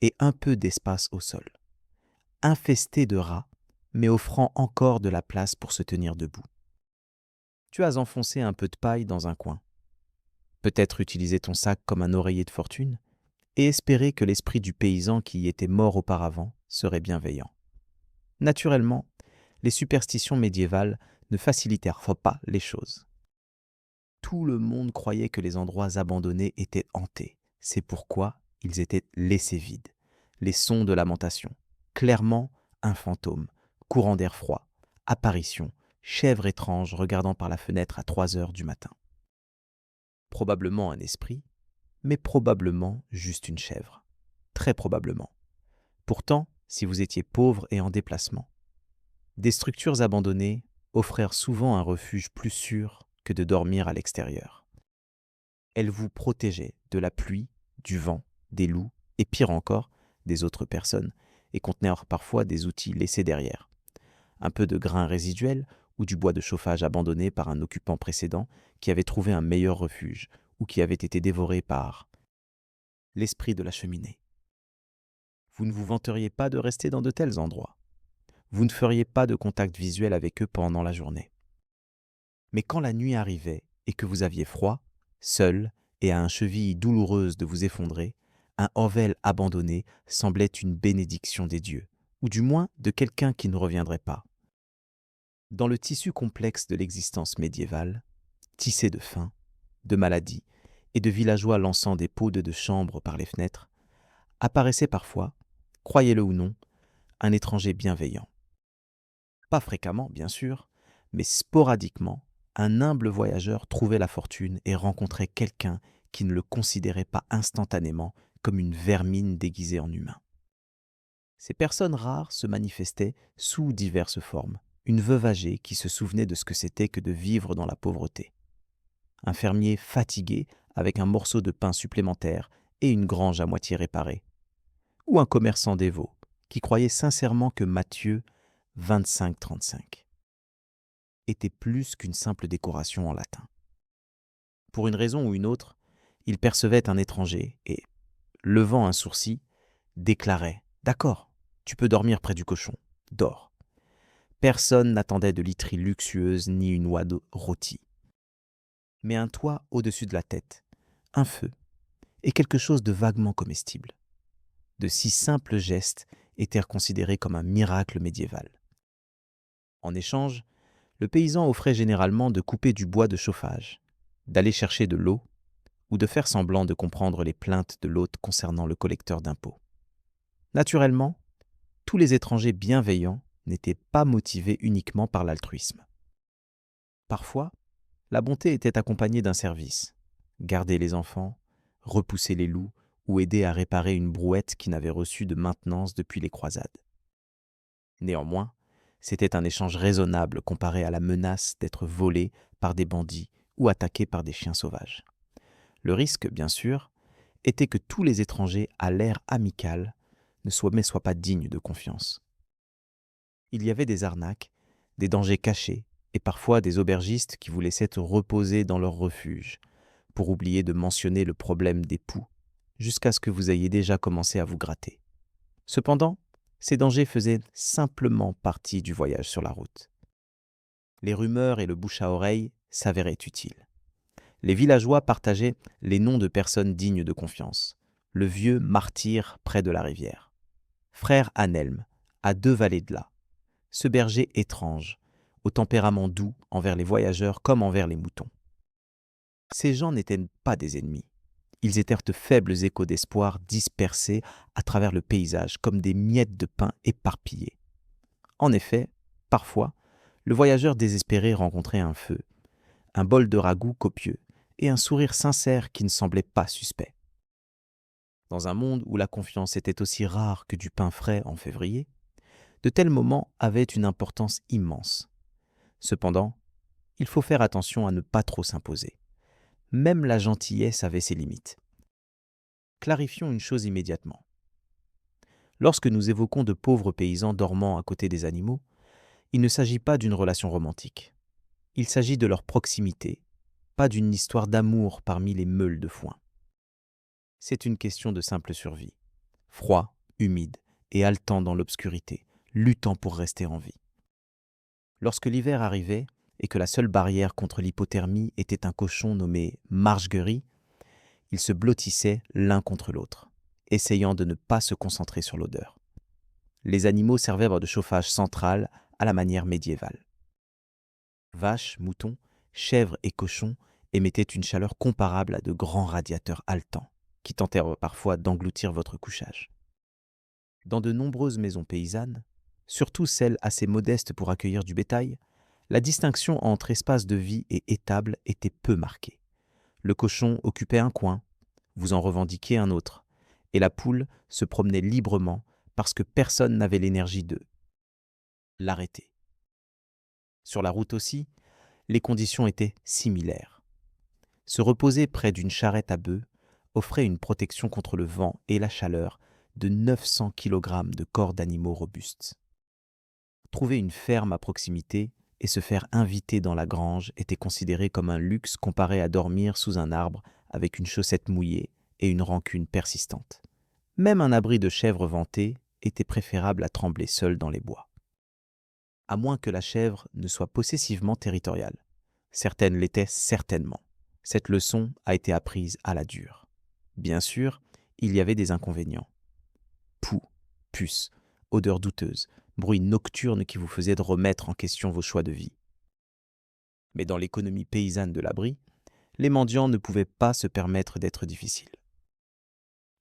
et un peu d'espace au sol. Infesté de rats, mais offrant encore de la place pour se tenir debout. Tu as enfoncé un peu de paille dans un coin. Peut-être utiliser ton sac comme un oreiller de fortune, et espérer que l'esprit du paysan qui y était mort auparavant serait bienveillant. Naturellement, les superstitions médiévales ne facilitèrent pas les choses. Tout le monde croyait que les endroits abandonnés étaient hantés. C'est pourquoi ils étaient laissés vides. Les sons de lamentation, clairement un fantôme, courant d'air froid, apparition, chèvre étrange regardant par la fenêtre à 3 heures du matin. Probablement un esprit, mais probablement juste une chèvre. Très probablement. Pourtant, si vous étiez pauvre et en déplacement, des structures abandonnées offrirent souvent un refuge plus sûr que de dormir à l'extérieur. Elles vous protégeaient de la pluie, du vent, des loups et pire encore, des autres personnes, et contenaient parfois des outils laissés derrière. Un peu de grains résiduels ou du bois de chauffage abandonné par un occupant précédent qui avait trouvé un meilleur refuge ou qui avait été dévoré par l'esprit de la cheminée. Vous ne vous vanteriez pas de rester dans de tels endroits. Vous ne feriez pas de contact visuel avec eux pendant la journée. Mais quand la nuit arrivait et que vous aviez froid, seul et à un cheville douloureuse de vous effondrer, un Orvel abandonné semblait une bénédiction des dieux, ou du moins de quelqu'un qui ne reviendrait pas. Dans le tissu complexe de l'existence médiévale, tissé de faim, de maladies et de villageois lançant des pots de chambre par les fenêtres, apparaissait parfois, croyez-le ou non, un étranger bienveillant. Pas fréquemment, bien sûr, mais sporadiquement, un humble voyageur trouvait la fortune et rencontrait quelqu'un qui ne le considérait pas instantanément comme une vermine déguisée en humain. Ces personnes rares se manifestaient sous diverses formes. Une veuve âgée qui se souvenait de ce que c'était que de vivre dans la pauvreté. Un fermier fatigué avec un morceau de pain supplémentaire et une grange à moitié réparée. Ou un commerçant dévot qui croyait sincèrement que Matthieu 25-35 était plus qu'une simple décoration en latin. Pour une raison ou une autre, il percevait un étranger et, levant un sourcil, déclarait « D'accord, tu peux dormir près du cochon, dors ». Personne n'attendait de literie luxueuse ni une oie rôtie. Mais un toit au-dessus de la tête, un feu et quelque chose de vaguement comestible. De si simples gestes étaient considérés comme un miracle médiéval. En échange, le paysan offrait généralement de couper du bois de chauffage, d'aller chercher de l'eau ou de faire semblant de comprendre les plaintes de l'hôte concernant le collecteur d'impôts. Naturellement, tous les étrangers bienveillants n'étaient pas motivés uniquement par l'altruisme. Parfois, la bonté était accompagnée d'un service. Garder les enfants, repousser les loups ou aider à réparer une brouette qui n'avait reçu de maintenance depuis les croisades. Néanmoins, c'était un échange raisonnable comparé à la menace d'être volé par des bandits ou attaqué par des chiens sauvages. Le risque, bien sûr, était que tous les étrangers à l'air amical ne soient pas dignes de confiance. Il y avait des arnaques, des dangers cachés et parfois des aubergistes qui vous laissaient reposer dans leur refuge pour oublier de mentionner le problème des poux jusqu'à ce que vous ayez déjà commencé à vous gratter. Cependant, ces dangers faisaient simplement partie du voyage sur la route. Les rumeurs et le bouche à oreille s'avéraient utiles. Les villageois partageaient les noms de personnes dignes de confiance. Le vieux martyr près de la rivière. Frère Anelme, à 2 vallées de là. Ce berger étrange, au tempérament doux envers les voyageurs comme envers les moutons. Ces gens n'étaient pas des ennemis. Ils étaient de faibles échos d'espoir dispersés à travers le paysage comme des miettes de pain éparpillées. En effet, parfois, le voyageur désespéré rencontrait un feu, un bol de ragoût copieux et un sourire sincère qui ne semblait pas suspect. Dans un monde où la confiance était aussi rare que du pain frais en février, de tels moments avaient une importance immense. Cependant, il faut faire attention à ne pas trop s'imposer. Même la gentillesse avait ses limites. Clarifions une chose immédiatement. Lorsque nous évoquons de pauvres paysans dormant à côté des animaux, il ne s'agit pas d'une relation romantique. Il s'agit de leur proximité, pas d'une histoire d'amour parmi les meules de foin. C'est une question de simple survie. Froid, humide et haletant dans l'obscurité, luttant pour rester en vie. Lorsque l'hiver arrivait et que la seule barrière contre l'hypothermie était un cochon nommé Margerie, ils se blottissaient l'un contre l'autre, essayant de ne pas se concentrer sur l'odeur. Les animaux servaient de chauffage central à la manière médiévale. Vaches, moutons, chèvres et cochons émettaient une chaleur comparable à de grands radiateurs haletants, qui tentèrent parfois d'engloutir votre couchage. Dans de nombreuses maisons paysannes, surtout celles assez modestes pour accueillir du bétail, la distinction entre espace de vie et étable était peu marquée. Le cochon occupait un coin, vous en revendiquiez un autre, et la poule se promenait librement parce que personne n'avait l'énergie de l'arrêter. Sur la route aussi, les conditions étaient similaires. Se reposer près d'une charrette à bœufs offrait une protection contre le vent et la chaleur de 900 kg de corps d'animaux robustes. Trouver une ferme à proximité et se faire inviter dans la grange était considéré comme un luxe comparé à dormir sous un arbre avec une chaussette mouillée et une rancune persistante. Même un abri de chèvre vanté était préférable à trembler seul dans les bois. À moins que la chèvre ne soit possessivement territoriale. Certaines l'étaient certainement. Cette leçon a été apprise à la dure. Bien sûr, il y avait des inconvénients. Poux, puces, odeurs douteuses, bruit nocturne qui vous faisait de remettre en question vos choix de vie. Mais dans l'économie paysanne de l'abri, les mendiants ne pouvaient pas se permettre d'être difficiles.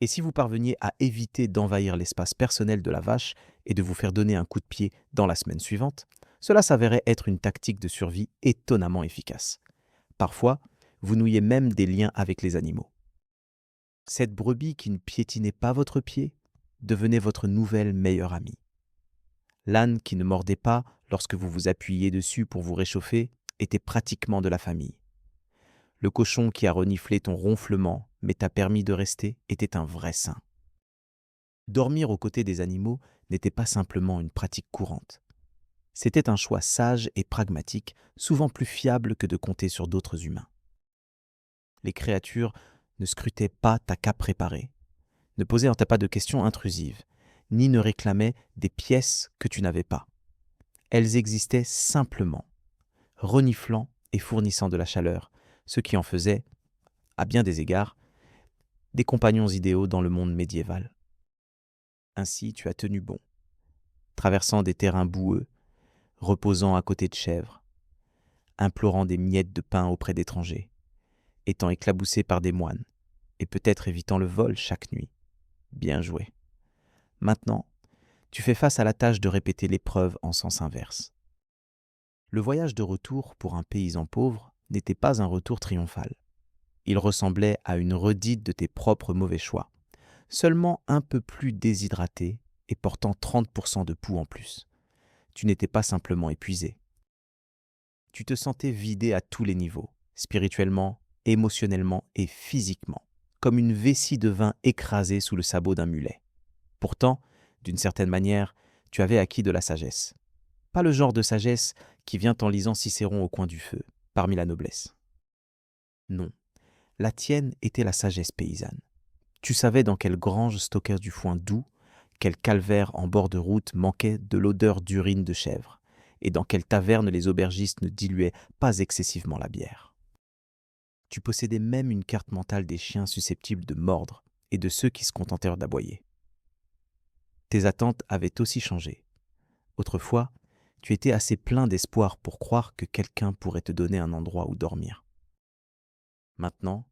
Et si vous parveniez à éviter d'envahir l'espace personnel de la vache et de vous faire donner un coup de pied dans la semaine suivante, cela s'avérait être une tactique de survie étonnamment efficace. Parfois, vous nouiez même des liens avec les animaux. Cette brebis qui ne piétinait pas votre pied devenait votre nouvelle meilleure amie. L'âne qui ne mordait pas lorsque vous vous appuyiez dessus pour vous réchauffer était pratiquement de la famille. Le cochon qui a reniflé ton ronflement mais t'a permis de rester était un vrai saint. Dormir aux côtés des animaux n'était pas simplement une pratique courante. C'était un choix sage et pragmatique, souvent plus fiable que de compter sur d'autres humains. Les créatures ne scrutaient pas ta cape préparée, ne posaient pas de questions intrusives, ni ne réclamaient des pièces que tu n'avais pas. Elles existaient simplement, reniflant et fournissant de la chaleur, ce qui en faisait, à bien des égards, des compagnons idéaux dans le monde médiéval. Ainsi tu as tenu bon, traversant des terrains boueux, reposant à côté de chèvres, implorant des miettes de pain auprès d'étrangers, étant éclaboussé par des moines, et peut-être évitant le vol chaque nuit. Bien joué. Maintenant, tu fais face à la tâche de répéter l'épreuve en sens inverse. Le voyage de retour pour un paysan pauvre n'était pas un retour triomphal. Il ressemblait à une redite de tes propres mauvais choix, seulement un peu plus déshydraté et portant 30% de poux en plus. Tu n'étais pas simplement épuisé. Tu te sentais vidé à tous les niveaux, spirituellement, émotionnellement et physiquement, comme une vessie de vin écrasée sous le sabot d'un mulet. Pourtant, d'une certaine manière, tu avais acquis de la sagesse. Pas le genre de sagesse qui vient en lisant Cicéron au coin du feu, parmi la noblesse. Non, la tienne était la sagesse paysanne. Tu savais dans quelle grange stockait du foin doux, quel calvaire en bord de route manquait de l'odeur d'urine de chèvre, et dans quelle taverne les aubergistes ne diluaient pas excessivement la bière. Tu possédais même une carte mentale des chiens susceptibles de mordre et de ceux qui se contentèrent d'aboyer. Tes attentes avaient aussi changé. Autrefois, tu étais assez plein d'espoir pour croire que quelqu'un pourrait te donner un endroit où dormir. Maintenant,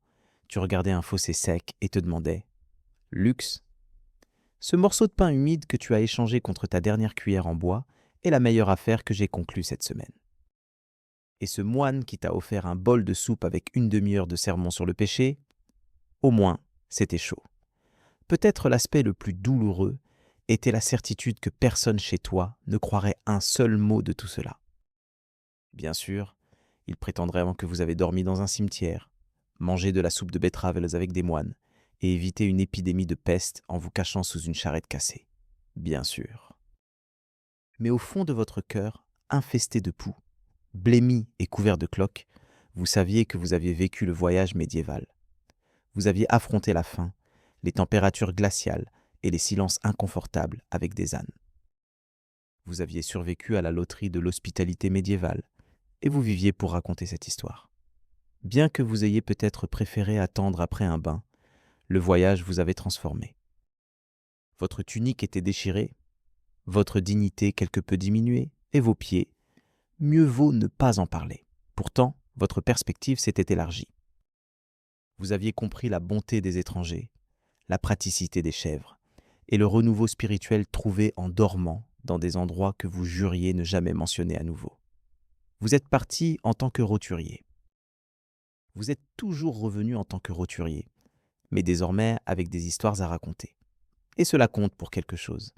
tu regardais un fossé sec et te demandais « Luxe ?» Ce morceau de pain humide que tu as échangé contre ta dernière cuillère en bois est la meilleure affaire que j'ai conclue cette semaine. Et ce moine qui t'a offert un bol de soupe avec une demi-heure de sermon sur le péché, au moins, c'était chaud. Peut-être l'aspect le plus douloureux était la certitude que personne chez toi ne croirait un seul mot de tout cela. Bien sûr, il prétendrait que vous avez dormi dans un cimetière, manger de la soupe de betteraves avec des moines, et éviter une épidémie de peste en vous cachant sous une charrette cassée. Bien sûr. Mais au fond de votre cœur, infesté de poux, blêmi et couvert de cloques, vous saviez que vous aviez vécu le voyage médiéval. Vous aviez affronté la faim, les températures glaciales et les silences inconfortables avec des ânes. Vous aviez survécu à la loterie de l'hospitalité médiévale, et vous viviez pour raconter cette histoire. Bien que vous ayez peut-être préféré attendre après un bain, le voyage vous avait transformé. Votre tunique était déchirée, votre dignité quelque peu diminuée, et vos pieds, mieux vaut ne pas en parler. Pourtant, votre perspective s'était élargie. Vous aviez compris la bonté des étrangers, la praticité des chèvres, et le renouveau spirituel trouvé en dormant dans des endroits que vous juriez ne jamais mentionner à nouveau. Vous êtes parti en tant que roturier. Vous êtes toujours revenu en tant que roturier, mais désormais avec des histoires à raconter. Et cela compte pour quelque chose.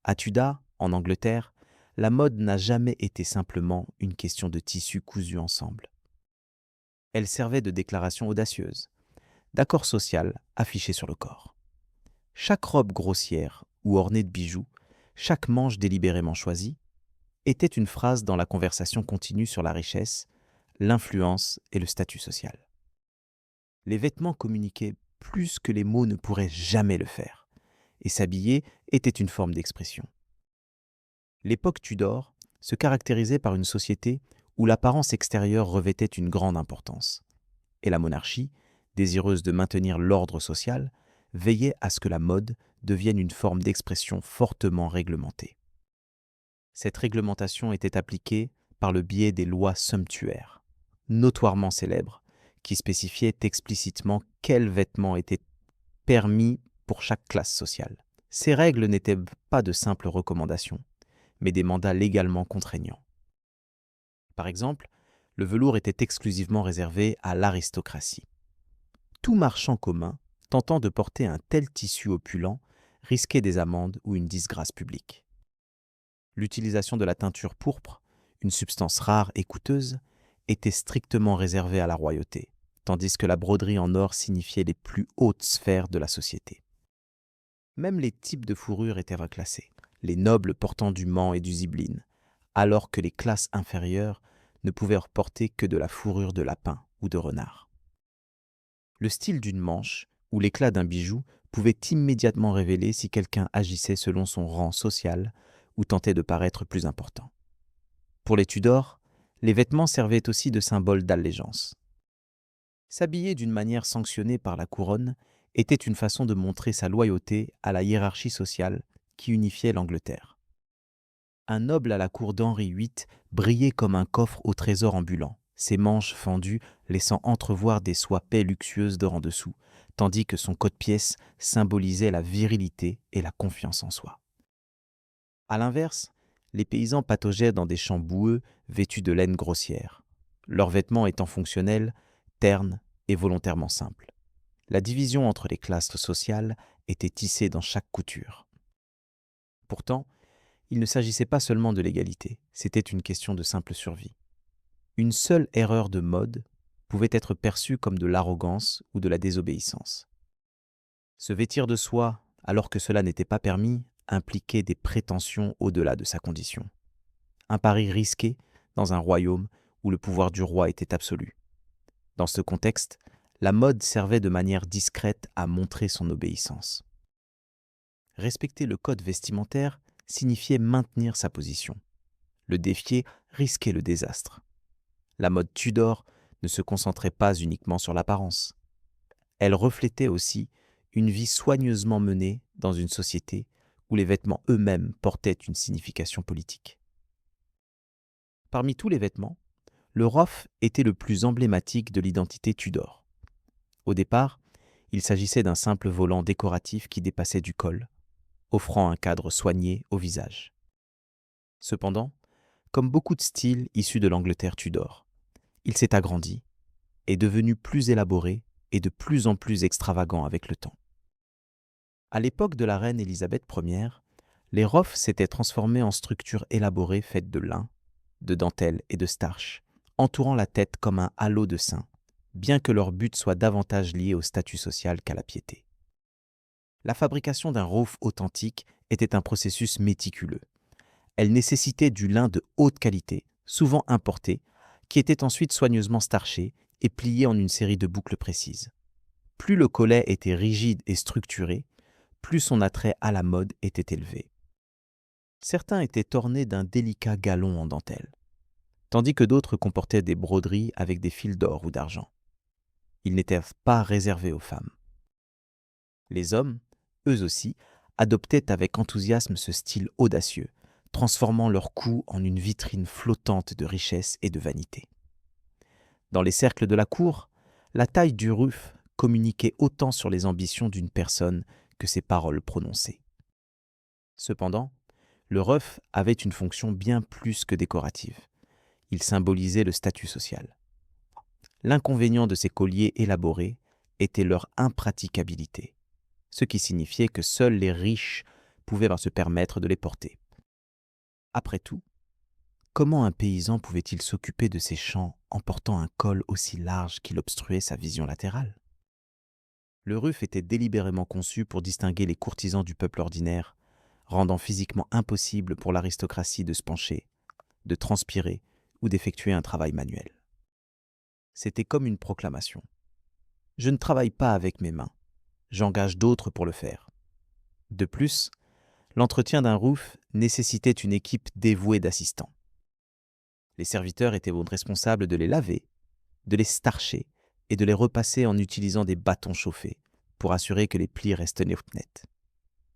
À Tudor, en Angleterre, la mode n'a jamais été simplement une question de tissus cousus ensemble. Elle servait de déclaration audacieuse, d'accord social affiché sur le corps. Chaque robe grossière ou ornée de bijoux, chaque manche délibérément choisie, était une phrase dans la conversation continue sur la richesse, l'influence et le statut social. Les vêtements communiquaient plus que les mots ne pourraient jamais le faire, et s'habiller était une forme d'expression. L'époque Tudor se caractérisait par une société où l'apparence extérieure revêtait une grande importance, et la monarchie, désireuse de maintenir l'ordre social, veillait à ce que la mode devienne une forme d'expression fortement réglementée. Cette réglementation était appliquée par le biais des lois sumptuaires, notoirement célèbres, qui spécifiaient explicitement quels vêtements étaient permis pour chaque classe sociale. Ces règles n'étaient pas de simples recommandations, mais des mandats légalement contraignants. Par exemple, le velours était exclusivement réservé à l'aristocratie. Tout marchand commun, tentant de porter un tel tissu opulent, risquait des amendes ou une disgrâce publique. L'utilisation de la teinture pourpre, une substance rare et coûteuse, était strictement réservée à la royauté, tandis que la broderie en or signifiait les plus hautes sphères de la société. Même les types de fourrure étaient reclassés, les nobles portant du mant et du zibeline, alors que les classes inférieures ne pouvaient porter que de la fourrure de lapin ou de renard. Le style d'une manche ou l'éclat d'un bijou pouvait immédiatement révéler si quelqu'un agissait selon son rang social ou tentait de paraître plus important. Pour les Tudors, les vêtements servaient aussi de symbole d'allégeance. S'habiller d'une manière sanctionnée par la couronne était une façon de montrer sa loyauté à la hiérarchie sociale qui unifiait l'Angleterre. Un noble à la cour d'Henri VIII brillait comme un coffre au trésor ambulant, ses manches fendues laissant entrevoir des soies paix luxueuses de en dessous, tandis que son code-pièce symbolisait la virilité et la confiance en soi. À l'inverse, les paysans pataugeaient dans des champs boueux vêtus de laine grossière, leurs vêtements étant fonctionnels, ternes et volontairement simples. La division entre les classes sociales était tissée dans chaque couture. Pourtant, il ne s'agissait pas seulement de l'égalité, c'était une question de simple survie. Une seule erreur de mode pouvait être perçue comme de l'arrogance ou de la désobéissance. Se vêtir de soie alors que cela n'était pas permis impliquait des prétentions au-delà de sa condition. Un pari risqué dans un royaume où le pouvoir du roi était absolu. Dans ce contexte, la mode servait de manière discrète à montrer son obéissance. Respecter le code vestimentaire signifiait maintenir sa position. Le défier risquait le désastre. La mode Tudor ne se concentrait pas uniquement sur l'apparence. Elle reflétait aussi une vie soigneusement menée dans une société où les vêtements eux-mêmes portaient une signification politique. Parmi tous les vêtements, le roff était le plus emblématique de l'identité Tudor. Au départ, il s'agissait d'un simple volant décoratif qui dépassait du col, offrant un cadre soigné au visage. Cependant, comme beaucoup de styles issus de l'Angleterre Tudor, il s'est agrandi, est devenu plus élaboré et de plus en plus extravagant avec le temps. À l'époque de la reine Élisabeth Ier, les roffs s'étaient transformés en structures élaborées faites de lin, de dentelle et de starch, entourant la tête comme un halo de sein, bien que leur but soit davantage lié au statut social qu'à la piété. La fabrication d'un rauf authentique était un processus méticuleux. Elle nécessitait du lin de haute qualité, souvent importé, qui était ensuite soigneusement starché et plié en une série de boucles précises. Plus le collet était rigide et structuré, plus son attrait à la mode était élevé. Certains étaient ornés d'un délicat galon en dentelle, tandis que d'autres comportaient des broderies avec des fils d'or ou d'argent. Ils n'étaient pas réservés aux femmes. Les hommes, eux aussi, adoptaient avec enthousiasme ce style audacieux, transformant leur cou en une vitrine flottante de richesse et de vanité. Dans les cercles de la cour, la taille du ruf communiquait autant sur les ambitions d'une personne que ses paroles prononcées. Cependant, le ruf avait une fonction bien plus que décorative. Il symbolisait le statut social. L'inconvénient de ces colliers élaborés était leur impraticabilité, ce qui signifiait que seuls les riches pouvaient se permettre de les porter. Après tout, comment un paysan pouvait-il s'occuper de ses champs en portant un col aussi large qu'il obstruait sa vision latérale? Le ruf était délibérément conçu pour distinguer les courtisans du peuple ordinaire, rendant physiquement impossible pour l'aristocratie de se pencher, de transpirer ou d'effectuer un travail manuel. C'était comme une proclamation. Je ne travaille pas avec mes mains, j'engage d'autres pour le faire. De plus, l'entretien d'un roof nécessitait une équipe dévouée d'assistants. Les serviteurs étaient responsables de les laver, de les starcher et de les repasser en utilisant des bâtons chauffés pour assurer que les plis restent nets.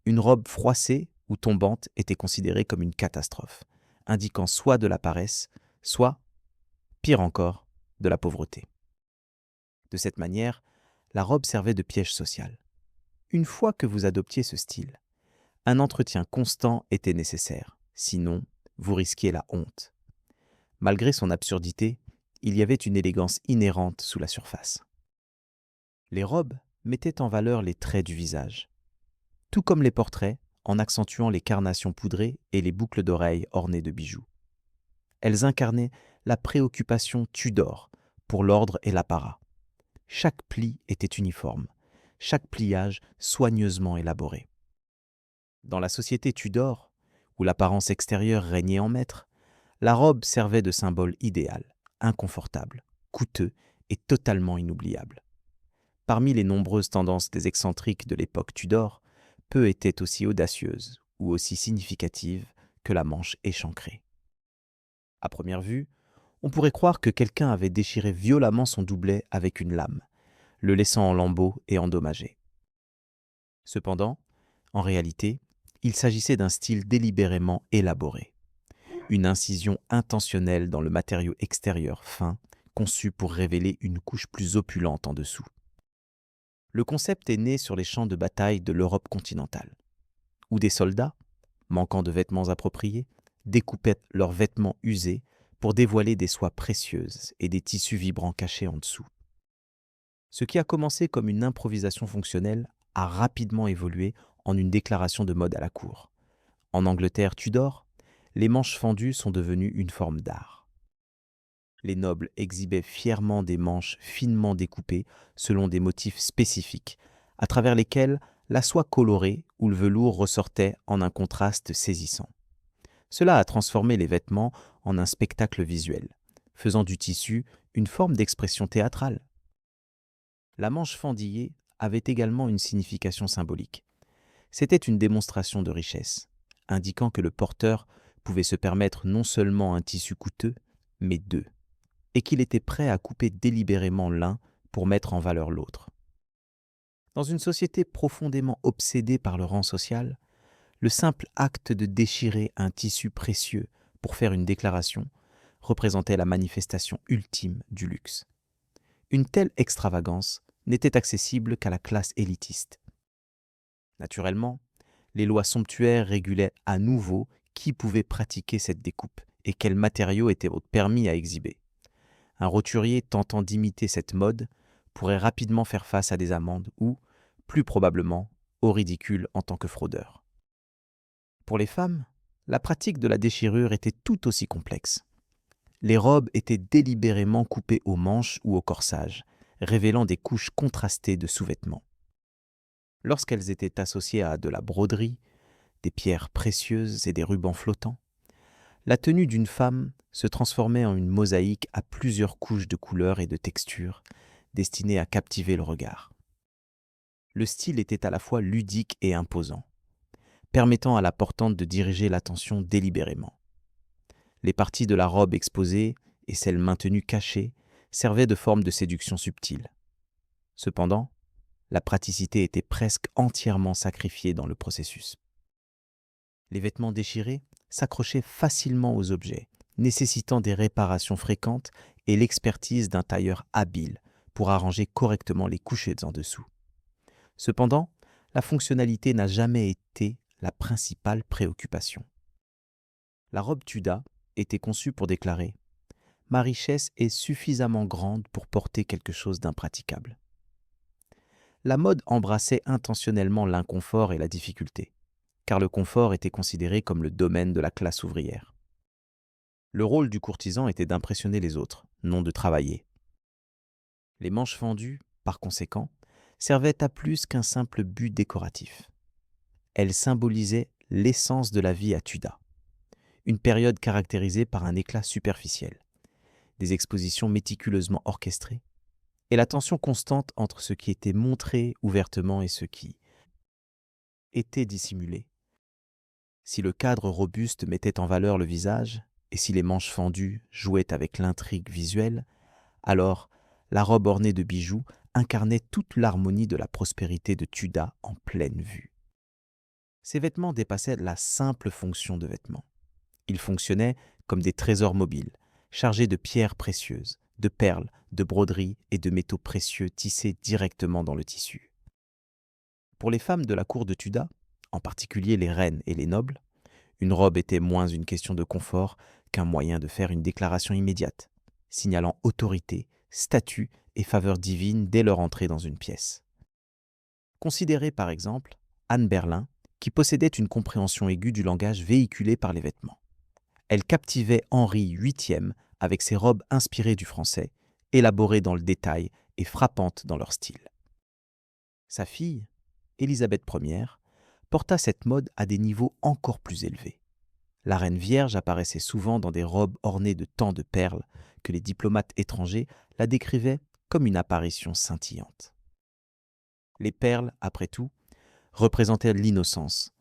Une robe froissée ou tombante était considérée comme une catastrophe, indiquant soit de la paresse, soit, pire encore, de la pauvreté. De cette manière, la robe servait de piège social. Une fois que vous adoptiez ce style, un entretien constant était nécessaire, sinon vous risquiez la honte. Malgré son absurdité, il y avait une élégance inhérente sous la surface. Les robes mettaient en valeur les traits du visage, tout comme les portraits, en accentuant les carnations poudrées et les boucles d'oreilles ornées de bijoux. Elles incarnaient la préoccupation Tudor pour l'ordre et l'apparat. Chaque pli était uniforme, chaque pliage soigneusement élaboré. Dans la société Tudor, où l'apparence extérieure régnait en maître, la robe servait de symbole idéal, inconfortable, coûteux et totalement inoubliable. Parmi les nombreuses tendances des excentriques de l'époque Tudor, peu étaient aussi audacieuses ou aussi significatives que la manche échancrée. À première vue, on pourrait croire que quelqu'un avait déchiré violemment son doublet avec une lame, le laissant en lambeaux et endommagé. Cependant, en réalité, il s'agissait d'un style délibérément élaboré. Une incision intentionnelle dans le matériau extérieur fin, conçu pour révéler une couche plus opulente en dessous. Le concept est né sur les champs de bataille de l'Europe continentale, où des soldats, manquant de vêtements appropriés, découpaient leurs vêtements usés pour dévoiler des soies précieuses et des tissus vibrants cachés en dessous. Ce qui a commencé comme une improvisation fonctionnelle a rapidement évolué en une déclaration de mode à la cour. En Angleterre Tudor, les manches fendues sont devenues une forme d'art. Les nobles exhibaient fièrement des manches finement découpées selon des motifs spécifiques, à travers lesquels la soie colorée ou le velours ressortait en un contraste saisissant. Cela a transformé les vêtements en un spectacle visuel, faisant du tissu une forme d'expression théâtrale. La manche fendillée avait également une signification symbolique. C'était une démonstration de richesse, indiquant que le porteur pouvait se permettre non seulement un tissu coûteux, mais deux, et qu'il était prêt à couper délibérément l'un pour mettre en valeur l'autre. Dans une société profondément obsédée par le rang social, le simple acte de déchirer un tissu précieux pour faire une déclaration représentait la manifestation ultime du luxe. Une telle extravagance n'était accessible qu'à la classe élitiste. Naturellement, les lois somptuaires régulaient à nouveau qui pouvait pratiquer cette découpe et quels matériaux étaient permis à exhiber. Un roturier tentant d'imiter cette mode pourrait rapidement faire face à des amendes ou, plus probablement, au ridicule en tant que fraudeur. Pour les femmes, la pratique de la déchirure était tout aussi complexe. Les robes étaient délibérément coupées aux manches ou au corsage, révélant des couches contrastées de sous-vêtements. Lorsqu'elles étaient associées à de la broderie, des pierres précieuses et des rubans flottants, la tenue d'une femme se transformait en une mosaïque à plusieurs couches de couleurs et de textures, destinée à captiver le regard. Le style était à la fois ludique et imposant, permettant à la portante de diriger l'attention délibérément. Les parties de la robe exposées et celles maintenues cachées servaient de forme de séduction subtile. Cependant, la praticité était presque entièrement sacrifiée dans le processus. Les vêtements déchirés s'accrochaient facilement aux objets, nécessitant des réparations fréquentes et l'expertise d'un tailleur habile pour arranger correctement les couchettes en dessous. Cependant, la fonctionnalité n'a jamais été la principale préoccupation. La robe Tuda était conçue pour déclarer « Ma richesse est suffisamment grande pour porter quelque chose d'impraticable ». La mode embrassait intentionnellement l'inconfort et la difficulté, car le confort était considéré comme le domaine de la classe ouvrière. Le rôle du courtisan était d'impressionner les autres, non de travailler. Les manches fendues, par conséquent, servaient à plus qu'un simple but décoratif. Elles symbolisaient l'essence de la vie à Tuda, une période caractérisée par un éclat superficiel, des expositions méticuleusement orchestrées, et la tension constante entre ce qui était montré ouvertement et ce qui était dissimulé. Si le cadre robuste mettait en valeur le visage, et si les manches fendues jouaient avec l'intrigue visuelle, alors la robe ornée de bijoux incarnait toute l'harmonie de la prospérité de Tuda en pleine vue. Ces vêtements dépassaient la simple fonction de vêtements. Ils fonctionnaient comme des trésors mobiles, chargés de pierres précieuses, de perles, de broderies et de métaux précieux tissés directement dans le tissu. Pour les femmes de la cour de Tuda, en particulier les reines et les nobles, une robe était moins une question de confort qu'un moyen de faire une déclaration immédiate, signalant autorité, statut et faveur divine dès leur entrée dans une pièce. Considérez par exemple Anne Berlin, qui possédait une compréhension aiguë du langage véhiculé par les vêtements. Elle captivait Henri VIII avec ses robes inspirées du français, élaborées dans le détail et frappantes dans leur style. Sa fille, Élisabeth Ière, porta cette mode à des niveaux encore plus élevés. La reine vierge apparaissait souvent dans des robes ornées de tant de perles que les diplomates étrangers la décrivaient comme une apparition scintillante. Les perles, après tout, représentaient l'innocence,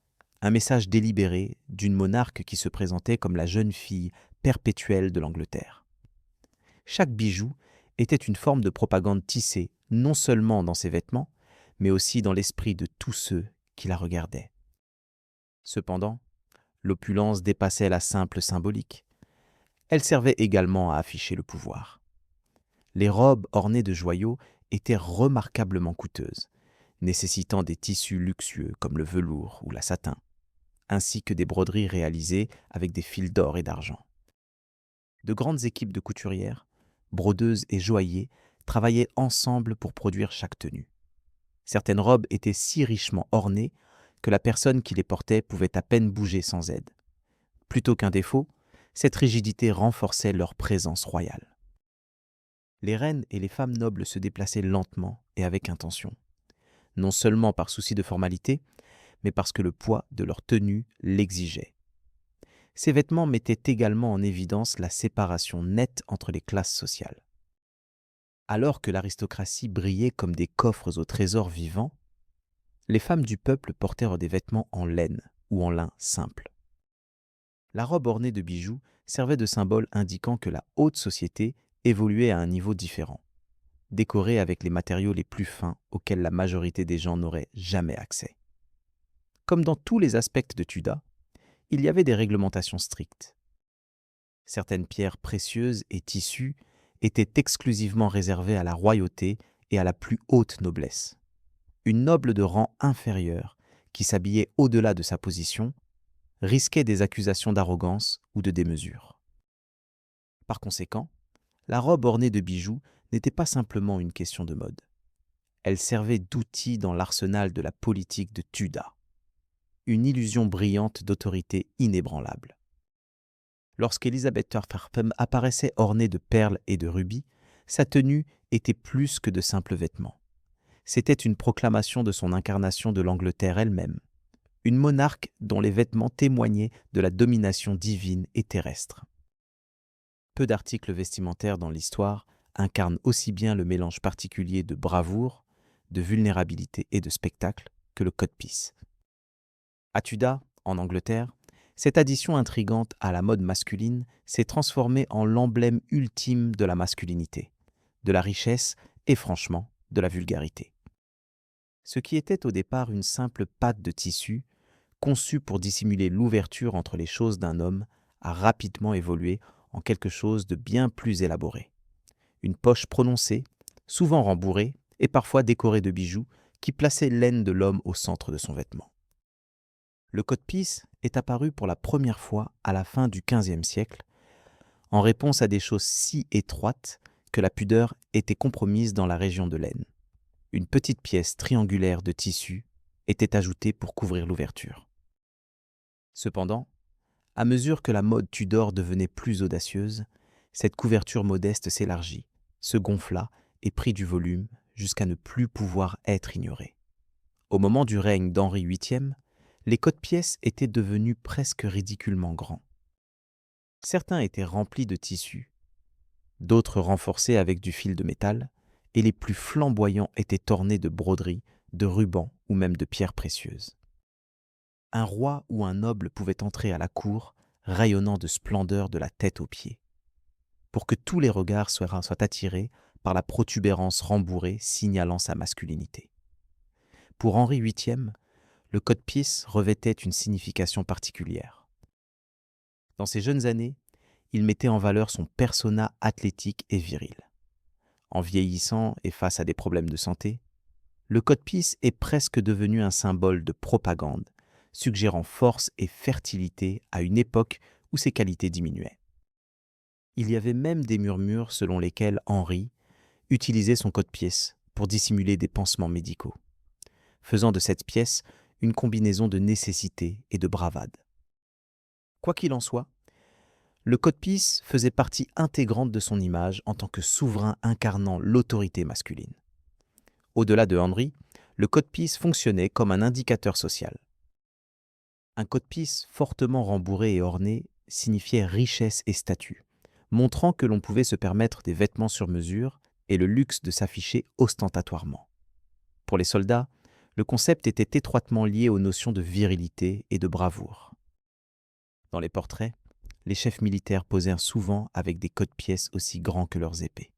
un message délibéré d'une monarque qui se présentait comme la jeune fille perpétuelle de l'Angleterre. Chaque bijou était une forme de propagande tissée non seulement dans ses vêtements, mais aussi dans l'esprit de tous ceux qui la regardaient. Cependant, l'opulence dépassait la simple symbolique. Elle servait également à afficher le pouvoir. Les robes ornées de joyaux étaient remarquablement coûteuses, nécessitant des tissus luxueux comme le velours ou la satin, ainsi que des broderies réalisées avec des fils d'or et d'argent. De grandes équipes de couturières, brodeuses et joailliers travaillaient ensemble pour produire chaque tenue. Certaines robes étaient si richement ornées que la personne qui les portait pouvait à peine bouger sans aide. Plutôt qu'un défaut, cette rigidité renforçait leur présence royale. Les reines et les femmes nobles se déplaçaient lentement et avec intention, non seulement par souci de formalité, mais parce que le poids de leur tenue l'exigeait. Ces vêtements mettaient également en évidence la séparation nette entre les classes sociales. Alors que l'aristocratie brillait comme des coffres au trésor vivant, les femmes du peuple portèrent des vêtements en laine ou en lin simple. La robe ornée de bijoux servait de symbole indiquant que la haute société évoluait à un niveau différent, décorée avec les matériaux les plus fins auxquels la majorité des gens n'auraient jamais accès. Comme dans tous les aspects de Tuda, il y avait des réglementations strictes. Certaines pierres précieuses et tissus étaient exclusivement réservées à la royauté et à la plus haute noblesse. Une noble de rang inférieur, qui s'habillait au-delà de sa position, risquait des accusations d'arrogance ou de démesure. Par conséquent, la robe ornée de bijoux n'était pas simplement une question de mode. Elle servait d'outil dans l'arsenal de la politique de Tuda, une illusion brillante d'autorité inébranlable. Lorsqu'Elisabeth apparaissait ornée de perles et de rubis, sa tenue était plus que de simples vêtements. C'était une proclamation de son incarnation de l'Angleterre elle-même, une monarque dont les vêtements témoignaient de la domination divine et terrestre. Peu d'articles vestimentaires dans l'histoire incarnent aussi bien le mélange particulier de bravoure, de vulnérabilité et de spectacle que le codpiece. À Tudor, en Angleterre, cette addition intrigante à la mode masculine s'est transformée en l'emblème ultime de la masculinité, de la richesse et franchement de la vulgarité. Ce qui était au départ une simple patte de tissu, conçue pour dissimuler l'ouverture entre les choses d'un homme, a rapidement évolué en quelque chose de bien plus élaboré. Une poche prononcée, souvent rembourrée et parfois décorée de bijoux qui plaçait l'aine de l'homme au centre de son vêtement. Le codpiece est apparu pour la première fois à la fin du XVe siècle, en réponse à des choses si étroites que la pudeur était compromise dans la région de l'aine. Une petite pièce triangulaire de tissu était ajoutée pour couvrir l'ouverture. Cependant, à mesure que la mode Tudor devenait plus audacieuse, cette couverture modeste s'élargit, se gonfla et prit du volume jusqu'à ne plus pouvoir être ignorée. Au moment du règne d'Henri VIII, les codepièces étaient devenus presque ridiculement grands. Certains étaient remplis de tissu, d'autres renforcés avec du fil de métal, et les plus flamboyants étaient ornés de broderies, de rubans ou même de pierres précieuses. Un roi ou un noble pouvait entrer à la cour, rayonnant de splendeur de la tête aux pieds, pour que tous les regards soient attirés par la protubérance rembourrée signalant sa masculinité. Pour Henri VIII, le codpiece revêtait une signification particulière. Dans ses jeunes années, il mettait en valeur son persona athlétique et viril. En vieillissant et face à des problèmes de santé, le codpiece est presque devenu un symbole de propagande, suggérant force et fertilité à une époque où ses qualités diminuaient. Il y avait même des murmures selon lesquels Henri utilisait son codpiece pour dissimuler des pansements médicaux, faisant de cette pièce une combinaison de nécessité et de bravade. Quoi qu'il en soit, le codpiece faisait partie intégrante de son image en tant que souverain incarnant l'autorité masculine. Au-delà de Henri, le codpiece fonctionnait comme un indicateur social. Un codpiece fortement rembourré et orné signifiait richesse et statut, montrant que l'on pouvait se permettre des vêtements sur mesure et le luxe de s'afficher ostentatoirement. Pour les soldats, le concept était étroitement lié aux notions de virilité et de bravoure. Dans les portraits, les chefs militaires posèrent souvent avec des codepièces aussi grands que leurs épées,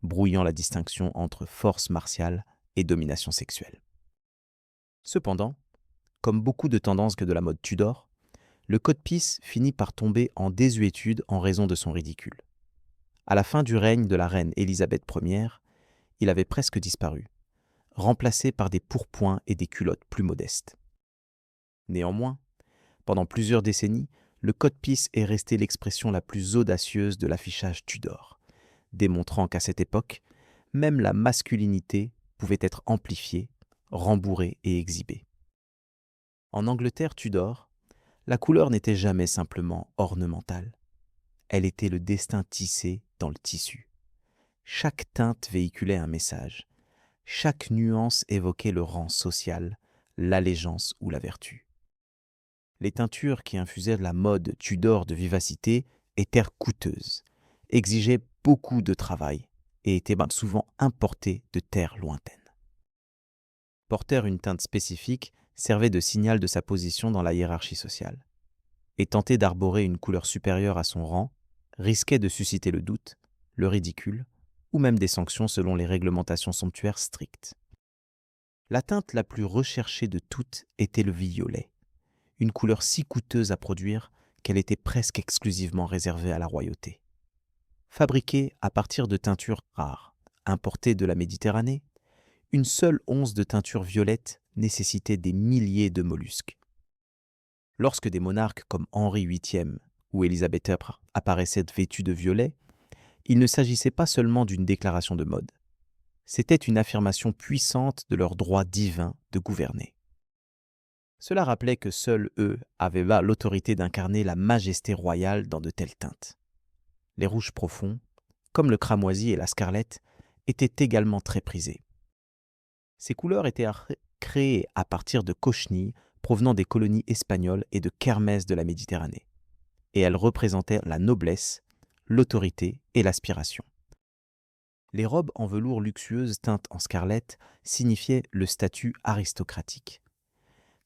brouillant la distinction entre force martiale et domination sexuelle. Cependant, comme beaucoup de tendances que de la mode Tudor, le codpiece finit par tomber en désuétude en raison de son ridicule. À la fin du règne de la reine Élisabeth Ier, il avait presque disparu, remplacé par des pourpoints et des culottes plus modestes. Néanmoins, pendant plusieurs décennies, le codpiece est resté l'expression la plus audacieuse de l'affichage Tudor, démontrant qu'à cette époque, même la masculinité pouvait être amplifiée, rembourrée et exhibée. En Angleterre Tudor, la couleur n'était jamais simplement ornementale. Elle était le destin tissé dans le tissu. Chaque teinte véhiculait un message. Chaque nuance évoquait le rang social, l'allégeance ou la vertu. Les teintures qui infusaient la mode Tudor de vivacité étaient coûteuses, exigeaient beaucoup de travail et étaient souvent importées de terres lointaines. Porter une teinte spécifique servait de signal de sa position dans la hiérarchie sociale, et tenter d'arborer une couleur supérieure à son rang risquait de susciter le doute, le ridicule ou même des sanctions selon les réglementations somptuaires strictes. La teinte la plus recherchée de toutes était le violet, une couleur si coûteuse à produire qu'elle était presque exclusivement réservée à la royauté. Fabriquée à partir de teintures rares, importées de la Méditerranée, une seule once de teinture violette nécessitait des milliers de mollusques. Lorsque des monarques comme Henri VIII ou Élisabeth apparaissaient vêtus de violet, il ne s'agissait pas seulement d'une déclaration de mode. C'était une affirmation puissante de leur droit divin de gouverner. Cela rappelait que seuls eux avaient l'autorité d'incarner la majesté royale dans de telles teintes. Les rouges profonds, comme le cramoisi et la scarlett, étaient également très prisées. Ces couleurs étaient créées à partir de cochenilles provenant des colonies espagnoles et de kermesses de la Méditerranée, et elles représentaient la noblesse, l'autorité et l'aspiration. Les robes en velours luxueuses teintes en scarlett signifiaient le statut aristocratique,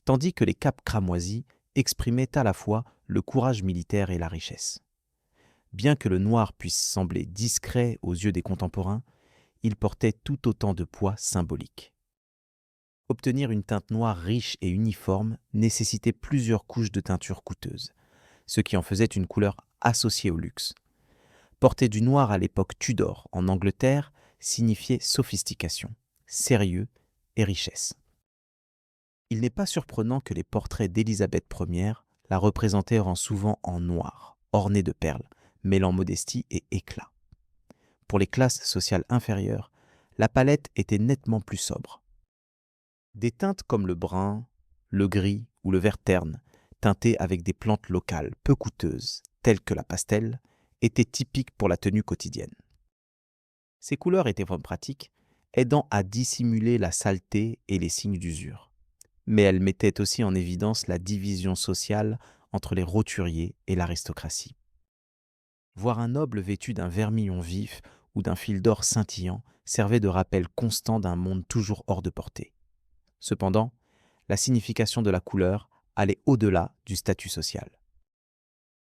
tandis que les capes cramoisies exprimaient à la fois le courage militaire et la richesse. Bien que le noir puisse sembler discret aux yeux des contemporains, il portait tout autant de poids symbolique. Obtenir une teinte noire riche et uniforme nécessitait plusieurs couches de teinture coûteuses, ce qui en faisait une couleur associée au luxe. Porter du noir à l'époque Tudor en Angleterre signifiait sophistication, sérieux et richesse. Il n'est pas surprenant que les portraits d'Élisabeth Ier la représentèrent souvent en noir, orné de perles, mêlant modestie et éclat. Pour les classes sociales inférieures, la palette était nettement plus sobre. Des teintes comme le brun, le gris ou le vert terne, teintés avec des plantes locales peu coûteuses, telles que la pastel, étaient typiques pour la tenue quotidienne. Ces couleurs étaient pratiques, aidant à dissimuler la saleté et les signes d'usure. Mais elles mettaient aussi en évidence la division sociale entre les roturiers et l'aristocratie. Voir un noble vêtu d'un vermillon vif ou d'un fil d'or scintillant servait de rappel constant d'un monde toujours hors de portée. Cependant, la signification de la couleur allait au-delà du statut social.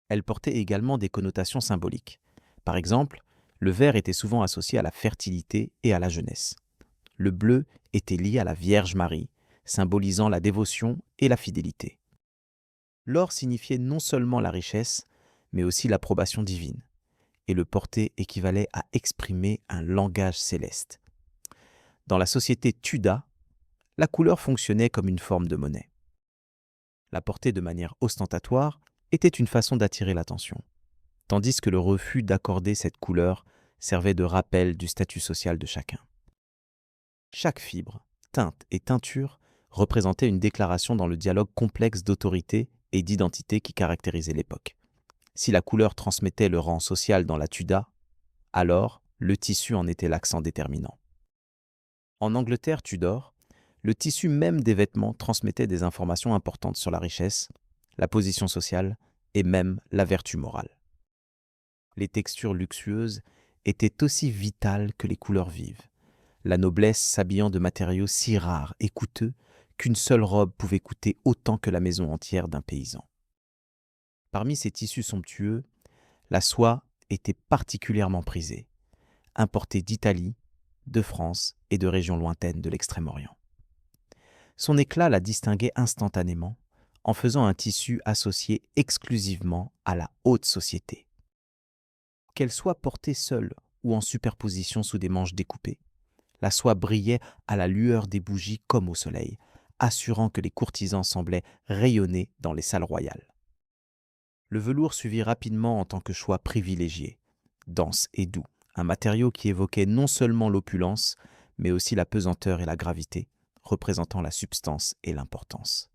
Elle portait également des connotations symboliques. Par exemple, le vert était souvent associé à la fertilité et à la jeunesse. Le bleu était lié à la Vierge Marie, symbolisant la dévotion et la fidélité. L'or signifiait non seulement la richesse, mais aussi l'approbation divine, et le porter équivalait à exprimer un langage céleste. Dans la société Tudor, la couleur fonctionnait comme une forme de monnaie. La porter de manière ostentatoire était une façon d'attirer l'attention, tandis que le refus d'accorder cette couleur servait de rappel du statut social de chacun. Chaque fibre, teinte et teinture représentait une déclaration dans le dialogue complexe d'autorité et d'identité qui caractérisait l'époque. Si la couleur transmettait le rang social dans la Tudor, alors le tissu en était l'accent déterminant. En Angleterre Tudor, le tissu même des vêtements transmettait des informations importantes sur la richesse, la position sociale et même la vertu morale. Les textures luxueuses étaient aussi vitales que les couleurs vives, la noblesse s'habillant de matériaux si rares et coûteux qu'une seule robe pouvait coûter autant que la maison entière d'un paysan. Parmi ces tissus somptueux, la soie était particulièrement prisée, importée d'Italie, de France et de régions lointaines de l'Extrême-Orient. Son éclat la distinguait instantanément en faisant un tissu associé exclusivement à la haute société. Qu'elle soit portée seule ou en superposition sous des manches découpées, la soie brillait à la lueur des bougies comme au soleil, assurant que les courtisans semblaient rayonner dans les salles royales. Le velours suivit rapidement en tant que choix privilégié, dense et doux, un matériau qui évoquait non seulement l'opulence, mais aussi la pesanteur et la gravité, représentant la substance et l'importance.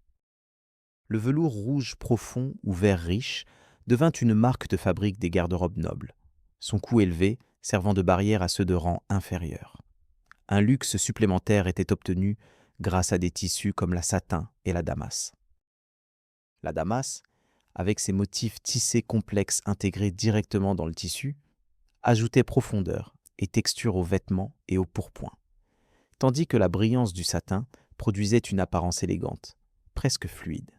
Le velours rouge profond ou vert riche devint une marque de fabrique des garde-robes nobles, son coût élevé servant de barrière à ceux de rang inférieur. Un luxe supplémentaire était obtenu grâce à des tissus comme la satin et la damasse. La damasse, avec ses motifs tissés complexes intégrés directement dans le tissu, ajoutait profondeur et texture aux vêtements et aux pourpoints, tandis que la brillance du satin produisait une apparence élégante, presque fluide.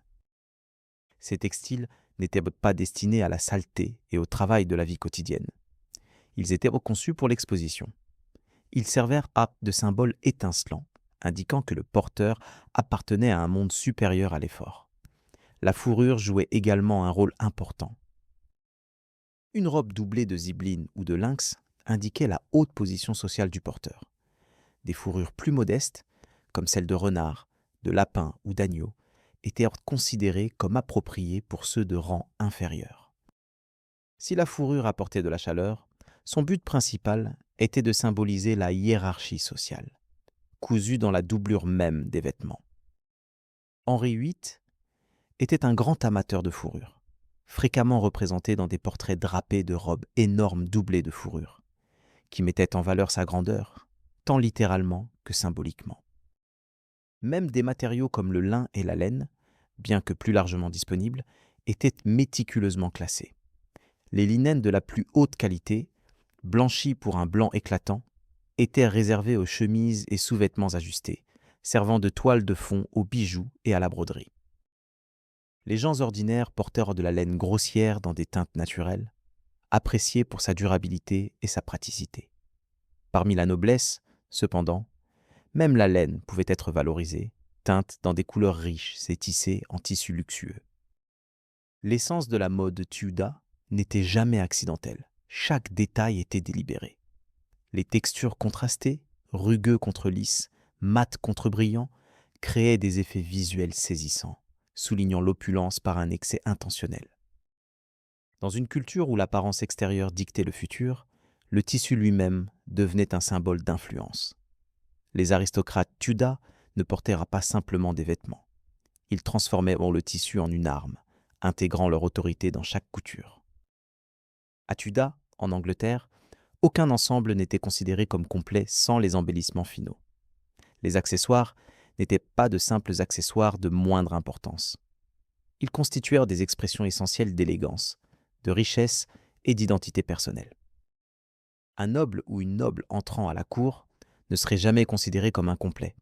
Ces textiles n'étaient pas destinés à la saleté et au travail de la vie quotidienne. Ils étaient conçus pour l'exposition. Ils servèrent de symboles étincelants, indiquant que le porteur appartenait à un monde supérieur à l'effort. La fourrure jouait également un rôle important. Une robe doublée de zibeline ou de lynx indiquait la haute position sociale du porteur. Des fourrures plus modestes, comme celles de renard, de lapin ou d'agneau, étaient considérées comme appropriées pour ceux de rang inférieur. Si la fourrure apportait de la chaleur, son but principal était de symboliser la hiérarchie sociale, cousue dans la doublure même des vêtements. Henri VIII était un grand amateur de fourrure, fréquemment représenté dans des portraits drapés de robes énormes doublées de fourrure. qui mettait en valeur sa grandeur, tant littéralement que symboliquement. Même des matériaux comme le lin et la laine, bien que plus largement disponibles, étaient méticuleusement classés. Les linens de la plus haute qualité, blanchis pour un blanc éclatant, étaient réservés aux chemises et sous-vêtements ajustés, servant de toile de fond aux bijoux et à la broderie. Les gens ordinaires porteurs de la laine grossière dans des teintes naturelles, appréciés pour sa durabilité et sa praticité. Parmi la noblesse, cependant, même la laine pouvait être valorisée, teinte dans des couleurs riches et tissée en tissus luxueux. L'essence de la mode Tudor n'était jamais accidentelle. Chaque détail était délibéré. Les textures contrastées, rugueux contre lisses, mat contre brillant, créaient des effets visuels saisissants, soulignant l'opulence par un excès intentionnel. Dans une culture où l'apparence extérieure dictait le futur, le tissu lui-même devenait un symbole d'influence. Les aristocrates Tudor ne portèrent pas simplement des vêtements. Ils transformaient le tissu en une arme, intégrant leur autorité dans chaque couture. À Tudor, en Angleterre, aucun ensemble n'était considéré comme complet sans les embellissements finaux. Les accessoires n'étaient pas de simples accessoires de moindre importance. Ils constituèrent des expressions essentielles d'élégance, de richesse et d'identité personnelle. Un noble ou une noble entrant à la cour ne serait jamais considéré comme incomplet.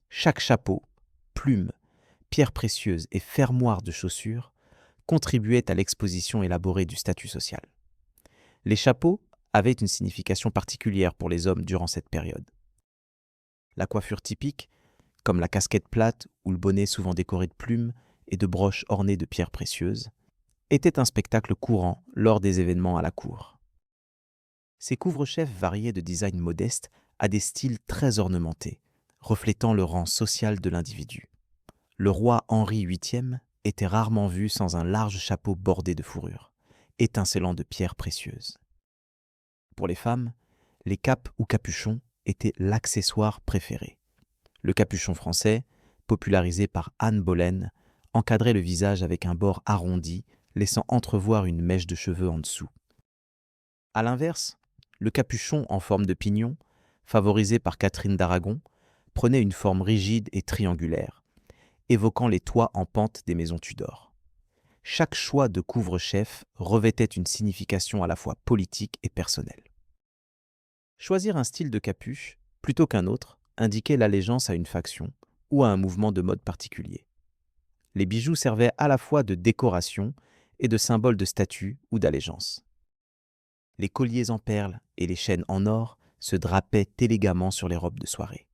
Chaque chapeau, plume, pierres précieuses et fermoir de chaussures contribuaient à l'exposition élaborée du statut social. Les chapeaux avaient une signification particulière pour les hommes durant cette période. La coiffure typique, comme la casquette plate ou le bonnet souvent décoré de plumes et de broches ornées de pierres précieuses, était un spectacle courant lors des événements à la cour. Ces couvre-chefs variaient de design modeste à des styles très ornementés, reflétant le rang social de l'individu. Le roi Henri VIII était rarement vu sans un large chapeau bordé de fourrure, étincelant de pierres précieuses. Pour les femmes, les capes ou capuchons étaient l'accessoire préféré. Le capuchon français, popularisé par Anne Boleyn, encadrait le visage avec un bord arrondi, laissant entrevoir une mèche de cheveux en dessous. À l'inverse, le capuchon en forme de pignon, favorisé par Catherine d'Aragon, prenait une forme rigide et triangulaire, évoquant les toits en pente des maisons Tudor. Chaque choix de couvre-chef revêtait une signification à la fois politique et personnelle. Choisir un style de capuche, plutôt qu'un autre, indiquait l'allégeance à une faction ou à un mouvement de mode particulier. Les bijoux servaient à la fois de décoration et de symbole de statut ou d'allégeance. Les colliers en perles et les chaînes en or se drapaient élégamment sur les robes de soirée.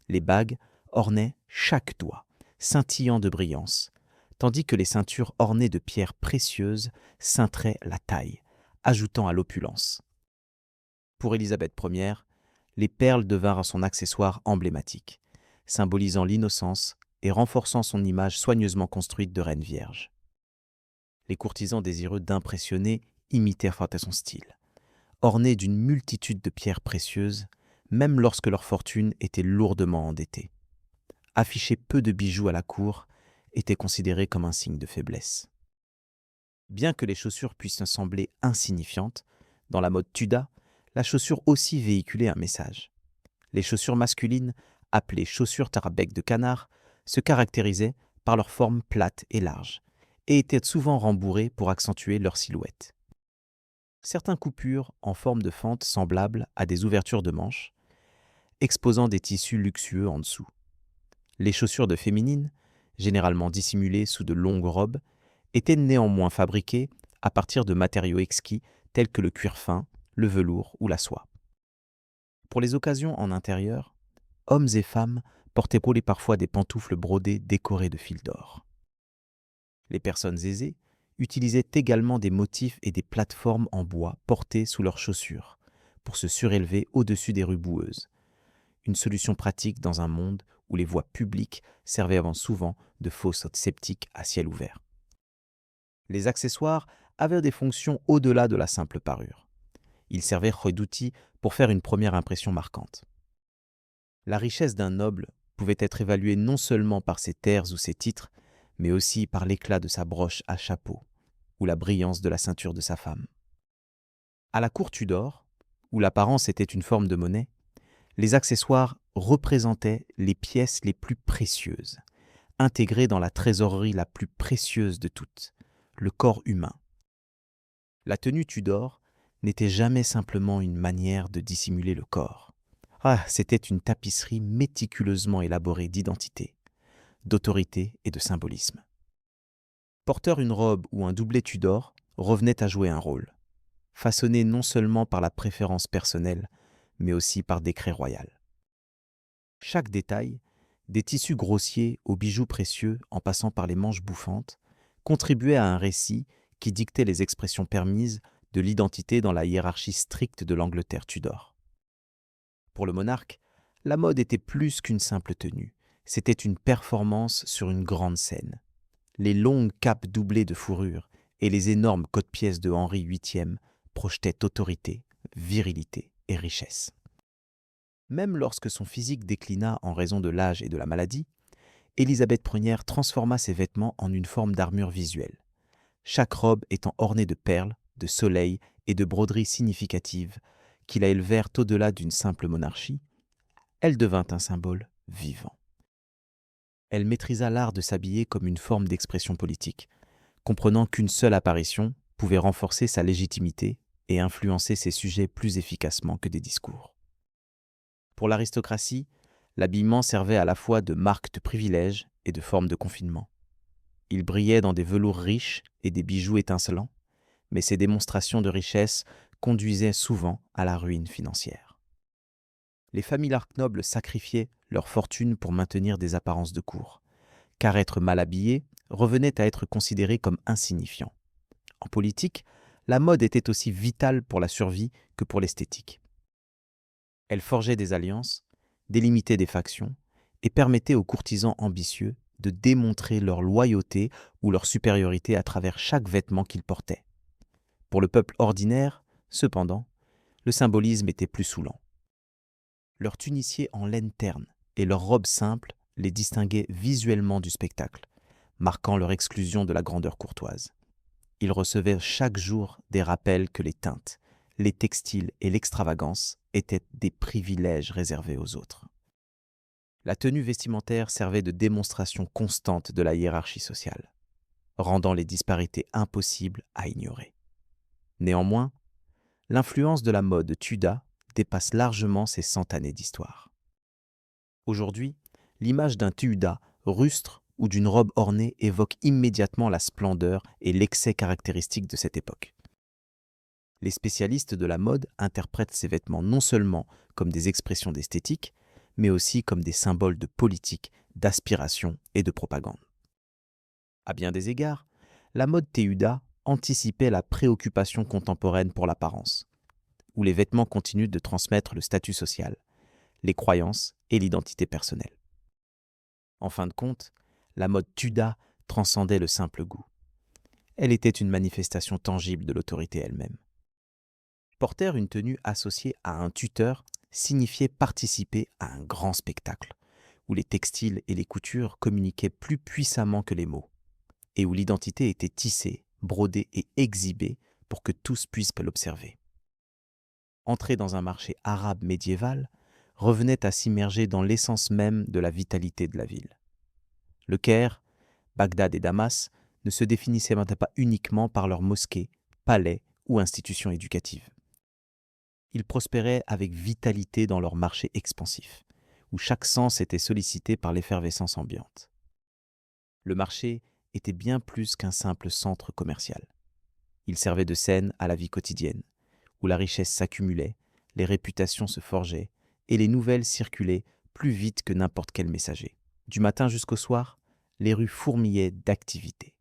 Les bagues ornaient chaque doigt, scintillant de brillance, tandis que les ceintures ornées de pierres précieuses cintraient la taille, ajoutant à l'opulence. Pour Élisabeth Ière, les perles devinrent son accessoire emblématique, symbolisant l'innocence et renforçant son image soigneusement construite de reine vierge. Les courtisans désireux d'impressionner imitèrent fort à son style, ornés d'une multitude de pierres précieuses, même lorsque leur fortune était lourdement endettée. Afficher peu de bijoux à la cour était considéré comme un signe de faiblesse. Bien que les chaussures puissent sembler insignifiantes, dans la mode Tudor, la chaussure aussi véhiculait un message. Les chaussures masculines, appelées chaussures tarabec de canard, se caractérisaient par leur forme plate et large, et étaient souvent rembourrées pour accentuer leur silhouette. Certains coupures en forme de fente semblables à des ouvertures de manches, exposant des tissus luxueux en dessous. Les chaussures de féminines, généralement dissimulées sous de longues robes, étaient néanmoins fabriquées à partir de matériaux exquis tels que le cuir fin, le velours ou la soie. Pour les occasions en intérieur, hommes et femmes portaient parfois des pantoufles brodées décorées de fils d'or. Les personnes aisées utilisaient également des motifs et des plateformes en bois portées sous leurs chaussures pour se surélever au-dessus des rues boueuses. Une solution pratique dans un monde où les voies publiques servaient avant souvent de fosses sceptiques à ciel ouvert. Les accessoires avaient des fonctions au-delà de la simple parure. Ils servaient d'outils pour faire une première impression marquante. La richesse d'un noble pouvait être évaluée non seulement par ses terres ou ses titres, mais aussi par l'éclat de sa broche à chapeau ou la brillance de la ceinture de sa femme. À la cour Tudor, où l'apparence était une forme de monnaie, les accessoires représentaient les pièces les plus précieuses, intégrées dans la trésorerie la plus précieuse de toutes, le corps humain. La tenue Tudor n'était jamais simplement une manière de dissimuler le corps. Ah, c'était une tapisserie méticuleusement élaborée d'identité, d'autorité et de symbolisme. Porteur une robe ou un doublet Tudor revenait à jouer un rôle, façonné non seulement par la préférence personnelle, mais aussi par décret royal. Chaque détail, des tissus grossiers aux bijoux précieux en passant par les manches bouffantes, contribuait à un récit qui dictait les expressions permises de l'identité dans la hiérarchie stricte de l'Angleterre Tudor. Pour le monarque, la mode était plus qu'une simple tenue, c'était une performance sur une grande scène. Les longues capes doublées de fourrure et les énormes code-pièces de Henri VIII projetaient autorité, virilité et richesse. Même lorsque son physique déclina en raison de l'âge et de la maladie, Élisabeth Ier transforma ses vêtements en une forme d'armure visuelle, chaque robe étant ornée de perles, de soleils et de broderies significatives qui la élevèrent au-delà d'une simple monarchie. Elle devint un symbole vivant. Elle maîtrisa l'art de s'habiller comme une forme d'expression politique, comprenant qu'une seule apparition pouvait renforcer sa légitimité et influencer ses sujets plus efficacement que des discours. Pour l'aristocratie, l'habillement servait à la fois de marque de privilège et de forme de confinement. Il brillait dans des velours riches et des bijoux étincelants, mais ces démonstrations de richesse conduisaient souvent à la ruine financière. Les familles nobles sacrifiaient leur fortune pour maintenir des apparences de cour, car être mal habillé revenait à être considéré comme insignifiant. En politique, la mode était aussi vitale pour la survie que pour l'esthétique. Elle forgeait des alliances, délimitait des factions et permettait aux courtisans ambitieux de démontrer leur loyauté ou leur supériorité à travers chaque vêtement qu'ils portaient. Pour le peuple ordinaire, cependant, le symbolisme était plus saoulant. Leurs tuniciers en laine terne et leurs robes simples les distinguaient visuellement du spectacle, marquant leur exclusion de la grandeur courtoise. Ils recevaient chaque jour des rappels que les teintes, les textiles et l'extravagance étaient des privilèges réservés aux autres. La tenue vestimentaire servait de démonstration constante de la hiérarchie sociale, rendant les disparités impossibles à ignorer. Néanmoins, l'influence de la mode Tudor dépasse largement ces 100 années d'histoire. Aujourd'hui, l'image d'un Tudor rustre ou d'une robe ornée évoque immédiatement la splendeur et l'excès caractéristique de cette époque. Les spécialistes de la mode interprètent ces vêtements non seulement comme des expressions d'esthétique, mais aussi comme des symboles de politique, d'aspiration et de propagande. À bien des égards, la mode Tudor anticipait la préoccupation contemporaine pour l'apparence, où les vêtements continuent de transmettre le statut social, les croyances et l'identité personnelle. En fin de compte, la mode Tudor transcendait le simple goût. Elle était une manifestation tangible de l'autorité elle-même. Porter une tenue associée à un tuteur signifiait participer à un grand spectacle, où les textiles et les coutures communiquaient plus puissamment que les mots, et où l'identité était tissée, brodée et exhibée pour que tous puissent l'observer. Entrer dans un marché arabe médiéval revenait à s'immerger dans l'essence même de la vitalité de la ville. Le Caire, Bagdad et Damas ne se définissaient pas uniquement par leurs mosquées, palais ou institutions éducatives. Ils prospéraient avec vitalité dans leur marché expansif, où chaque sens était sollicité par l'effervescence ambiante. Le marché était bien plus qu'un simple centre commercial. Il servait de scène à la vie quotidienne, où la richesse s'accumulait, les réputations se forgeaient et les nouvelles circulaient plus vite que n'importe quel messager. Du matin jusqu'au soir, les rues fourmillaient d'activités.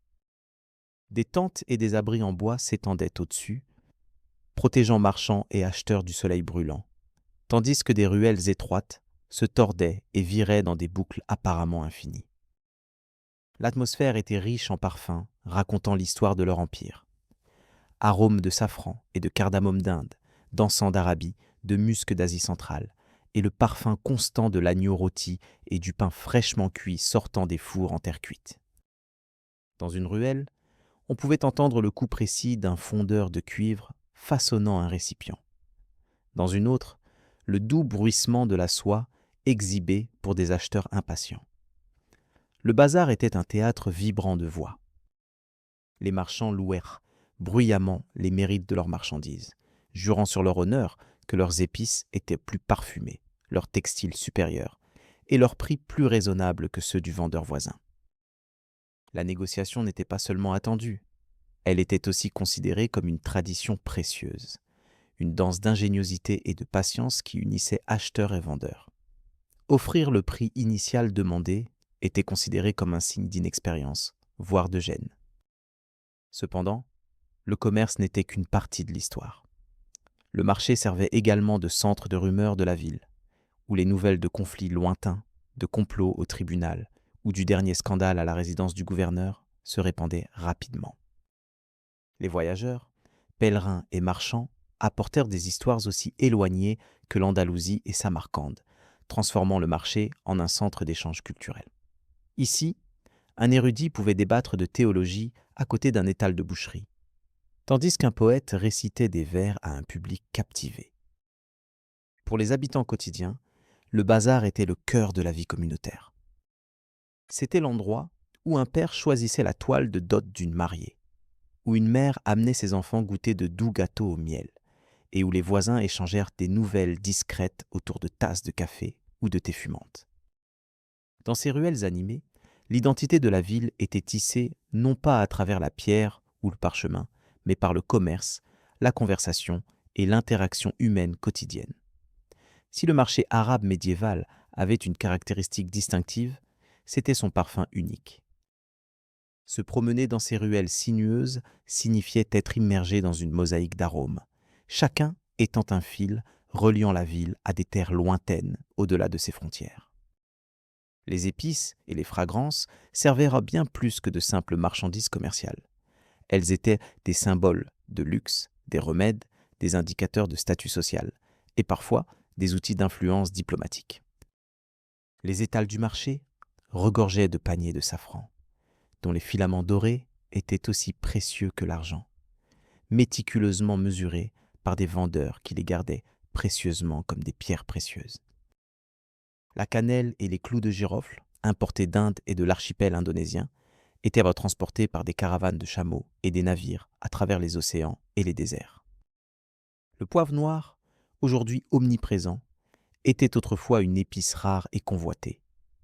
Des tentes et des abris en bois s'étendaient au-dessus, protégeant marchands et acheteurs du soleil brûlant, tandis que des ruelles étroites se tordaient et viraient dans des boucles apparemment infinies. L'atmosphère était riche en parfums, racontant l'histoire de leur empire. Arômes de safran et de cardamome d'Inde, d'encens d'Arabie, de musc d'Asie centrale, et le parfum constant de l'agneau rôti et du pain fraîchement cuit sortant des fours en terre cuite. Dans une ruelle, on pouvait entendre le coup précis d'un fondeur de cuivre façonnant un récipient. Dans une autre, le doux bruissement de la soie exhibé pour des acheteurs impatients. Le bazar était un théâtre vibrant de voix. Les marchands louèrent bruyamment les mérites de leurs marchandises, jurant sur leur honneur que leurs épices étaient plus parfumées, leurs textiles supérieurs et leurs prix plus raisonnables que ceux du vendeur voisin. La négociation n'était pas seulement attendue, elle était aussi considérée comme une tradition précieuse, une danse d'ingéniosité et de patience qui unissait acheteurs et vendeurs. Offrir le prix initial demandé était considéré comme un signe d'inexpérience, voire de gêne. Cependant, le commerce n'était qu'une partie de l'histoire. Le marché servait également de centre de rumeurs de la ville, où les nouvelles de conflits lointains, de complots au tribunal ou du dernier scandale à la résidence du gouverneur se répandaient rapidement. Les voyageurs, pèlerins et marchands apportèrent des histoires aussi éloignées que l'Andalousie et Samarcande, transformant le marché en un centre d'échange culturel. Ici, un érudit pouvait débattre de théologie à côté d'un étal de boucherie, tandis qu'un poète récitait des vers à un public captivé. Pour les habitants quotidiens, le bazar était le cœur de la vie communautaire. C'était l'endroit où un père choisissait la toile de dot d'une mariée, où une mère amenait ses enfants goûter de doux gâteaux au miel, et où les voisins échangèrent des nouvelles discrètes autour de tasses de café ou de thé fumante. Dans ces ruelles animées, l'identité de la ville était tissée non pas à travers la pierre ou le parchemin, mais par le commerce, la conversation et l'interaction humaine quotidienne. Si le marché arabe médiéval avait une caractéristique distinctive, c'était son parfum unique. Se promener dans ces ruelles sinueuses signifiait être immergé dans une mosaïque d'arômes, chacun étant un fil reliant la ville à des terres lointaines au-delà de ses frontières. Les épices et les fragrances servaient à bien plus que de simples marchandises commerciales. Elles étaient des symboles de luxe, des remèdes, des indicateurs de statut social et parfois des outils d'influence diplomatique. Les étals du marché regorgeaient de paniers de safran, dont les filaments dorés étaient aussi précieux que l'argent, méticuleusement mesurés par des vendeurs qui les gardaient précieusement comme des pierres précieuses. La cannelle et les clous de girofle, importés d'Inde et de l'archipel indonésien, étaient transportés par des caravanes de chameaux et des navires à travers les océans et les déserts. Le poivre noir, aujourd'hui omniprésent, était autrefois une épice rare et convoitée,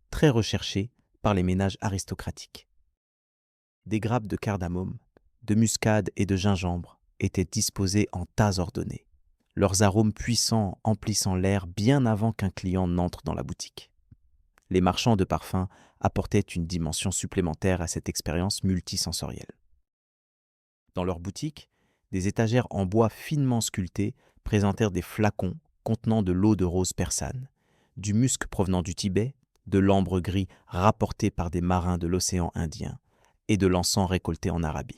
très recherchée par les ménages aristocratiques. Des grappes de cardamome, de muscade et de gingembre étaient disposées en tas ordonnés, leurs arômes puissants emplissant l'air bien avant qu'un client n'entre dans la boutique. Les marchands de parfums apportaient une dimension supplémentaire à cette expérience multisensorielle. Dans leurs boutiques, des étagères en bois finement sculpté présentèrent des flacons contenant de l'eau de rose persane, du musc provenant du Tibet, de l'ambre gris rapporté par des marins de l'océan Indien et de l'encens récolté en Arabie.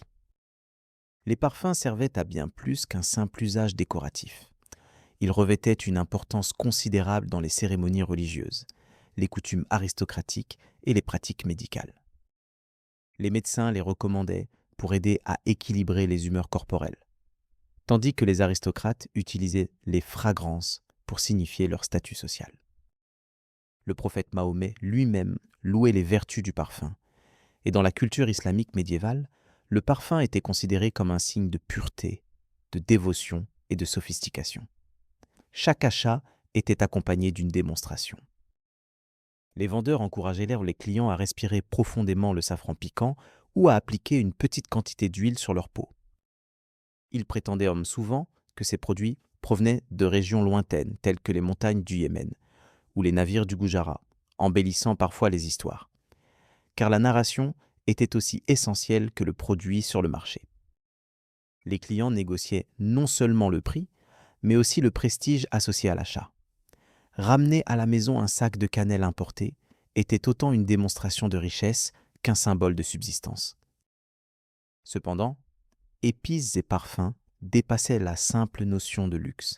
Les parfums servaient à bien plus qu'un simple usage décoratif. Ils revêtaient une importance considérable dans les cérémonies religieuses, les coutumes aristocratiques et les pratiques médicales. Les médecins les recommandaient pour aider à équilibrer les humeurs corporelles, tandis que les aristocrates utilisaient les fragrances pour signifier leur statut social. Le prophète Mahomet lui-même louait les vertus du parfum, et dans la culture islamique médiévale, le parfum était considéré comme un signe de pureté, de dévotion et de sophistication. Chaque achat était accompagné d'une démonstration. Les vendeurs encourageaient les clients à respirer profondément le safran piquant ou à appliquer une petite quantité d'huile sur leur peau. Ils prétendaient souvent que ces produits provenaient de régions lointaines telles que les montagnes du Yémen ou les navires du Gujarat, embellissant parfois les histoires. Car la narration était aussi essentielle que le produit sur le marché. Les clients négociaient non seulement le prix, mais aussi le prestige associé à l'achat. Ramener à la maison un sac de cannelle importé était autant une démonstration de richesse qu'un symbole de subsistance. Cependant, épices et parfums dépassaient la simple notion de luxe.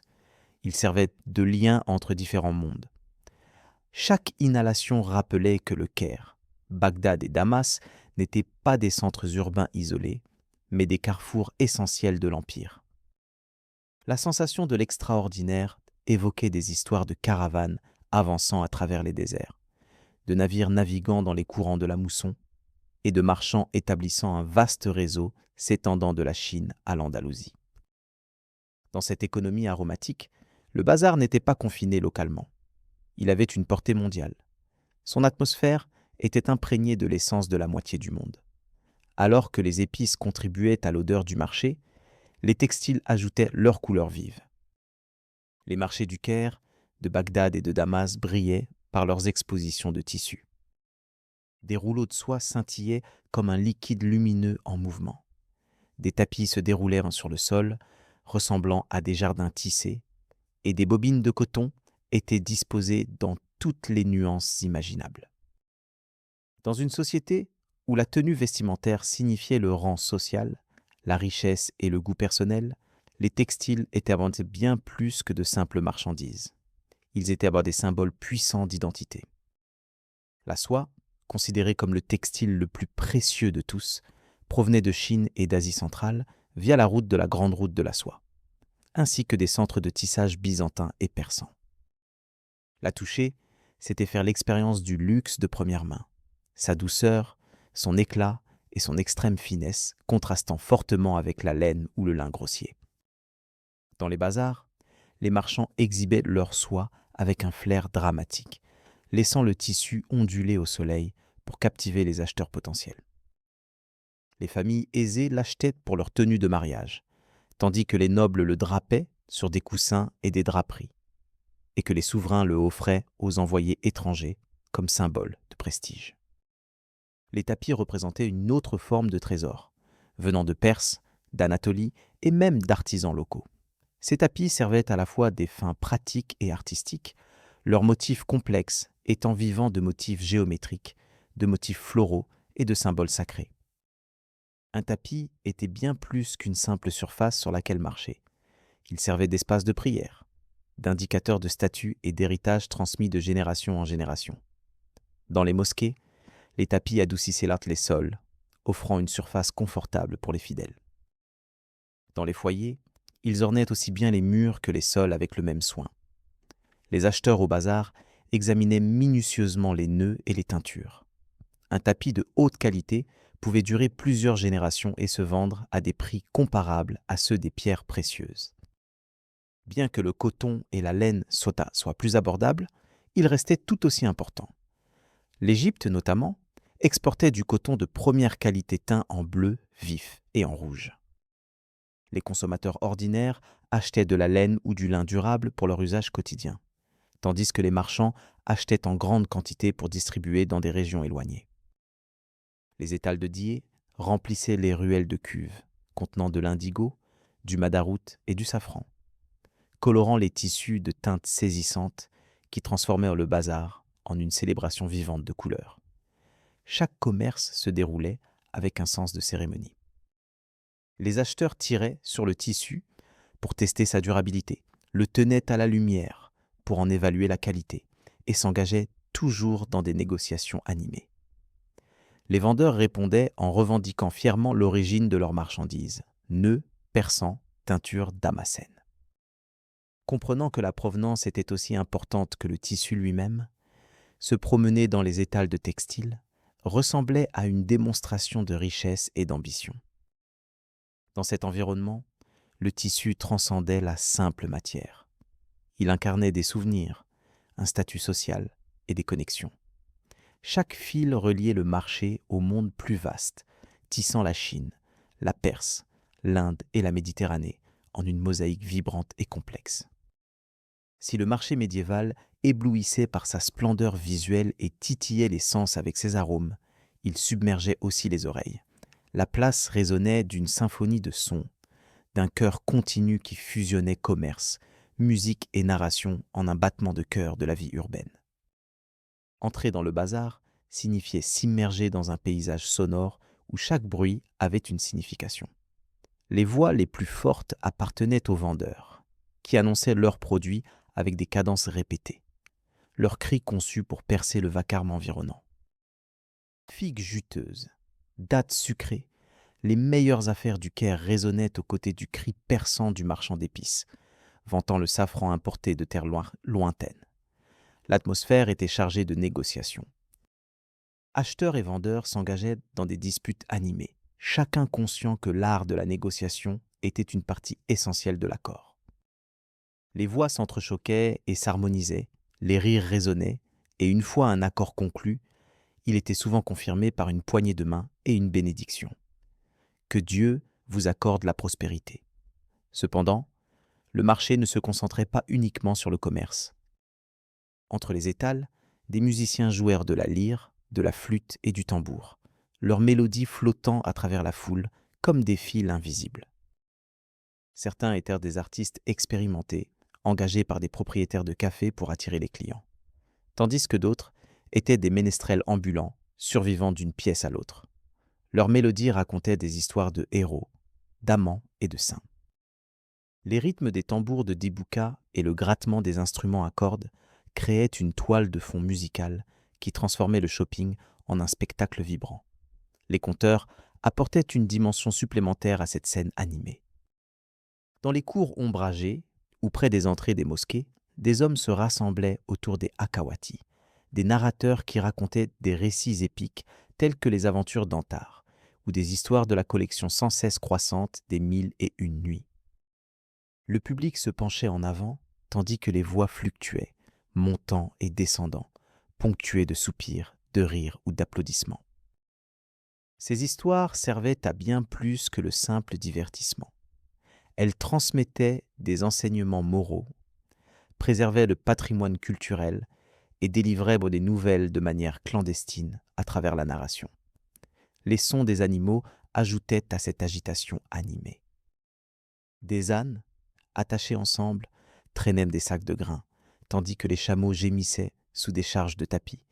Ils servaient de lien entre différents mondes. Chaque inhalation rappelait que le Caire, Bagdad et Damas n'étaient pas des centres urbains isolés, mais des carrefours essentiels de l'Empire. La sensation de l'extraordinaire évoquait des histoires de caravanes avançant à travers les déserts, de navires naviguant dans les courants de la mousson et de marchands établissant un vaste réseau s'étendant de la Chine à l'Andalousie. Dans cette économie aromatique, le bazar n'était pas confiné localement. Il avait une portée mondiale. Son atmosphère était imprégnée de l'essence de la moitié du monde. Alors que les épices contribuaient à l'odeur du marché, les textiles ajoutaient leur couleur vive. Les marchés du Caire, de Bagdad et de Damas brillaient par leurs expositions de tissus. Des rouleaux de soie scintillaient comme un liquide lumineux en mouvement. Des tapis se déroulèrent sur le sol, ressemblant à des jardins tissés, et des bobines de coton étaient disposées dans toutes les nuances imaginables. Dans une société où la tenue vestimentaire signifiait le rang social, la richesse et le goût personnel, les textiles étaient abordés bien plus que de simples marchandises. Ils étaient des symboles puissants d'identité. La soie, considérée comme le textile le plus précieux de tous, provenait de Chine et d'Asie centrale via la route de la Grande Route de la soie, ainsi que des centres de tissage byzantins et persans. La toucher, c'était faire l'expérience du luxe de première main, sa douceur, son éclat et son extrême finesse contrastant fortement avec la laine ou le lin grossier. Dans les bazars, les marchands exhibaient leur soie avec un flair dramatique, laissant le tissu onduler au soleil pour captiver les acheteurs potentiels. Les familles aisées l'achetaient pour leur tenue de mariage, tandis que les nobles le drapaient sur des coussins et des draperies, et que les souverains le offraient aux envoyés étrangers comme symbole de prestige. Les tapis représentaient une autre forme de trésor, venant de Perse, d'Anatolie et même d'artisans locaux. Ces tapis servaient à la fois des fins pratiques et artistiques, leurs motifs complexes étant vivants de motifs géométriques, de motifs floraux et de symboles sacrés. Un tapis était bien plus qu'une simple surface sur laquelle marcher. Il servait d'espace de prière, d'indicateur de statut et d'héritage transmis de génération en génération. Dans les mosquées, les tapis adoucissaient les sols, offrant une surface confortable pour les fidèles. Dans les foyers, ils ornaient aussi bien les murs que les sols avec le même soin. Les acheteurs au bazar examinaient minutieusement les nœuds et les teintures. Un tapis de haute qualité pouvait durer plusieurs générations et se vendre à des prix comparables à ceux des pierres précieuses. Bien que le coton et la laine soient plus abordables, ils restaient tout aussi importants. L'Égypte, notamment, exportait du coton de première qualité teint en bleu vif et en rouge. Les consommateurs ordinaires achetaient de la laine ou du lin durable pour leur usage quotidien, tandis que les marchands achetaient en grande quantité pour distribuer dans des régions éloignées. Les étals de dyers remplissaient les ruelles de cuves, contenant de l'indigo, du madaraout et du safran, colorant les tissus de teintes saisissantes qui transformèrent le bazar en une célébration vivante de couleurs. Chaque commerce se déroulait avec un sens de cérémonie. Les acheteurs tiraient sur le tissu pour tester sa durabilité, le tenaient à la lumière pour en évaluer la qualité et s'engageaient toujours dans des négociations animées. Les vendeurs répondaient en revendiquant fièrement l'origine de leurs marchandises, nœuds, persans, teintures damascènes. Comprenant que la provenance était aussi importante que le tissu lui-même, se promener dans les étals de textiles ressemblait à une démonstration de richesse et d'ambition. Dans cet environnement, le tissu transcendait la simple matière. Il incarnait des souvenirs, un statut social et des connexions. Chaque fil reliait le marché au monde plus vaste, tissant la Chine, la Perse, l'Inde et la Méditerranée en une mosaïque vibrante et complexe. Si le marché médiéval éblouissait par sa splendeur visuelle et titillait les sens avec ses arômes, il submergeait aussi les oreilles. La place résonnait d'une symphonie de sons, d'un chœur continu qui fusionnait commerce, musique et narration en un battement de cœur de la vie urbaine. Entrer dans le bazar signifiait s'immerger dans un paysage sonore où chaque bruit avait une signification. Les voix les plus fortes appartenaient aux vendeurs, qui annonçaient leurs produits avec des cadences répétées, leurs cris conçus pour percer le vacarme environnant. Figues juteuses, dattes sucrées, les meilleures affaires du Caire résonnaient aux côtés du cri perçant du marchand d'épices, vantant le safran importé de terres lointaines. L'atmosphère était chargée de négociations. Acheteurs et vendeurs s'engageaient dans des disputes animées, chacun conscient que l'art de la négociation était une partie essentielle de l'accord. Les voix s'entrechoquaient et s'harmonisaient, les rires résonnaient, et une fois un accord conclu, il était souvent confirmé par une poignée de main et une bénédiction. Que Dieu vous accorde la prospérité. Cependant, le marché ne se concentrait pas uniquement sur le commerce. Entre les étals, des musiciens jouèrent de la lyre, de la flûte et du tambour, leurs mélodies flottant à travers la foule comme des fils invisibles. Certains étaient des artistes expérimentés, engagés par des propriétaires de cafés pour attirer les clients, tandis que d'autres étaient des ménestrels ambulants, survivant d'une pièce à l'autre. Leurs mélodies racontaient des histoires de héros, d'amants et de saints. Les rythmes des tambours de Dibouka et le grattement des instruments à cordes créaient une toile de fond musicale qui transformait le shopping en un spectacle vibrant. Les conteurs apportaient une dimension supplémentaire à cette scène animée. Dans les cours ombragées, ou près des entrées des mosquées, des hommes se rassemblaient autour des hakawati, des narrateurs qui racontaient des récits épiques tels que les aventures d'Antar, ou des histoires de la collection sans cesse croissante des 1001 nuits. Le public se penchait en avant, tandis que les voix fluctuaient, montant et descendant, ponctuées de soupirs, de rires ou d'applaudissements. Ces histoires servaient à bien plus que le simple divertissement. Elles transmettaient des enseignements moraux, préservaient le patrimoine culturel et délivraient des nouvelles de manière clandestine à travers la narration. Les sons des animaux ajoutaient à cette agitation animée. Des ânes, attachés ensemble, traînaient des sacs de grains, tandis que les chameaux gémissaient sous des charges de tapis,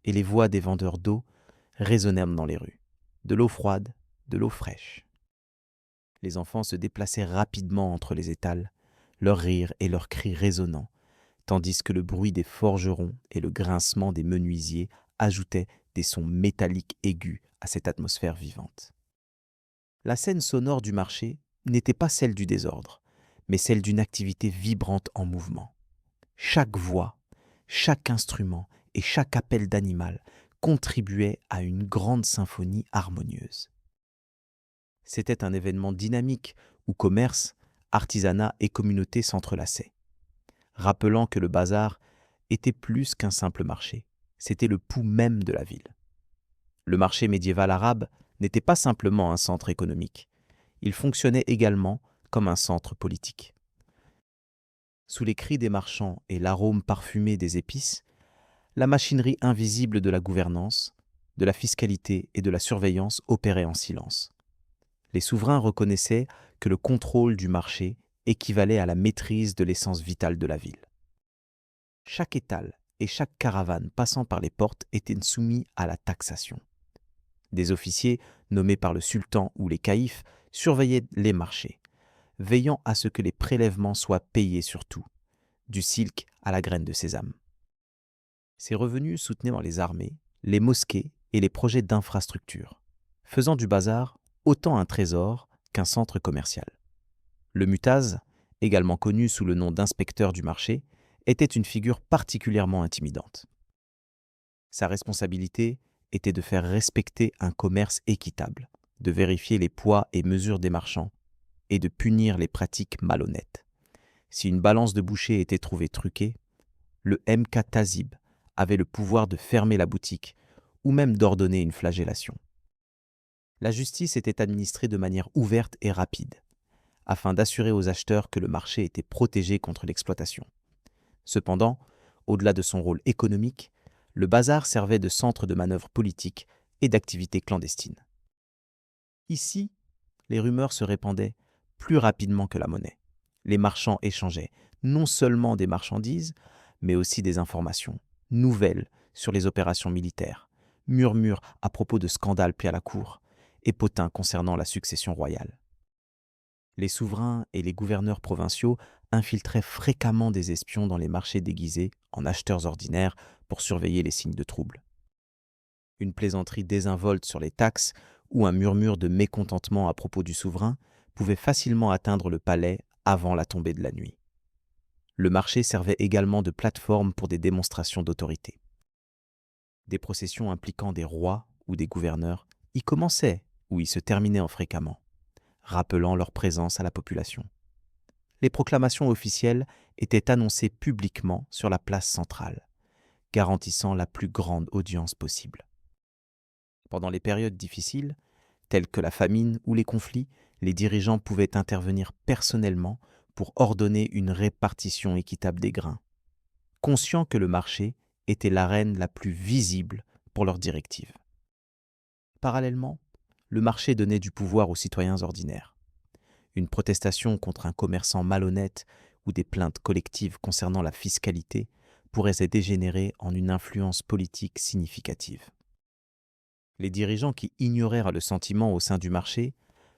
et les voix des vendeurs d'eau résonnèrent dans les rues. De l'eau froide, de l'eau fraîche. Les enfants se déplaçaient rapidement entre les étals, leurs rires et leurs cris résonnants, tandis que le bruit des forgerons et le grincement des menuisiers ajoutaient des sons métalliques aigus à cette atmosphère vivante. La scène sonore du marché n'était pas celle du désordre, mais celle d'une activité vibrante en mouvement. Chaque voix, chaque instrument et chaque appel d'animal contribuait à une grande symphonie harmonieuse. C'était un événement dynamique où commerce, artisanat et communauté s'entrelaçaient, rappelant que le bazar était plus qu'un simple marché, c'était le pouls même de la ville. Le marché médiéval arabe n'était pas simplement un centre économique, il fonctionnait également comme un centre politique. Sous les cris des marchands et l'arôme parfumé des épices, la machinerie invisible de la gouvernance, de la fiscalité et de la surveillance opérait en silence. Les souverains reconnaissaient que le contrôle du marché équivalait à la maîtrise de l'essence vitale de la ville. Chaque étal et chaque caravane passant par les portes étaient soumis à la taxation. Des officiers, nommés par le sultan ou les caïfes, surveillaient les marchés, veillant à ce que les prélèvements soient payés sur tout, du silk à la graine de sésame. Ces revenus soutenaient dans les armées, les mosquées et les projets d'infrastructures, faisant du bazar autant un trésor qu'un centre commercial. Le mutaz, également connu sous le nom d'inspecteur du marché, était une figure particulièrement intimidante. Sa responsabilité était de faire respecter un commerce équitable, de vérifier les poids et mesures des marchands et de punir les pratiques malhonnêtes. Si une balance de boucher était trouvée truquée, le MK Tazib avait le pouvoir de fermer la boutique ou même d'ordonner une flagellation. La justice était administrée de manière ouverte et rapide, afin d'assurer aux acheteurs que le marché était protégé contre l'exploitation. Cependant, au-delà de son rôle économique, le bazar servait de centre de manœuvre politique et d'activité clandestine. Ici, les rumeurs se répandaient plus rapidement que la monnaie. Les marchands échangeaient non seulement des marchandises, mais aussi des informations, nouvelles sur les opérations militaires, murmures à propos de scandales pris à la cour, et potins concernant la succession royale. Les souverains et les gouverneurs provinciaux infiltraient fréquemment des espions dans les marchés déguisés en acheteurs ordinaires pour surveiller les signes de trouble. Une plaisanterie désinvolte sur les taxes où un murmure de mécontentement à propos du souverain pouvait facilement atteindre le palais avant la tombée de la nuit. Le marché servait également de plateforme pour des démonstrations d'autorité. Des processions impliquant des rois ou des gouverneurs y commençaient ou y se terminaient fréquemment, rappelant leur présence à la population. Les proclamations officielles étaient annoncées publiquement sur la place centrale, garantissant la plus grande audience possible. Pendant les périodes difficiles, telles que la famine ou les conflits, les dirigeants pouvaient intervenir personnellement pour ordonner une répartition équitable des grains, conscients que le marché était l'arène la plus visible pour leurs directives. Parallèlement, le marché donnait du pouvoir aux citoyens ordinaires. Une protestation contre un commerçant malhonnête ou des plaintes collectives concernant la fiscalité pourraient se dégénérer en une influence politique significative. Les dirigeants qui ignorèrent le sentiment au sein du marché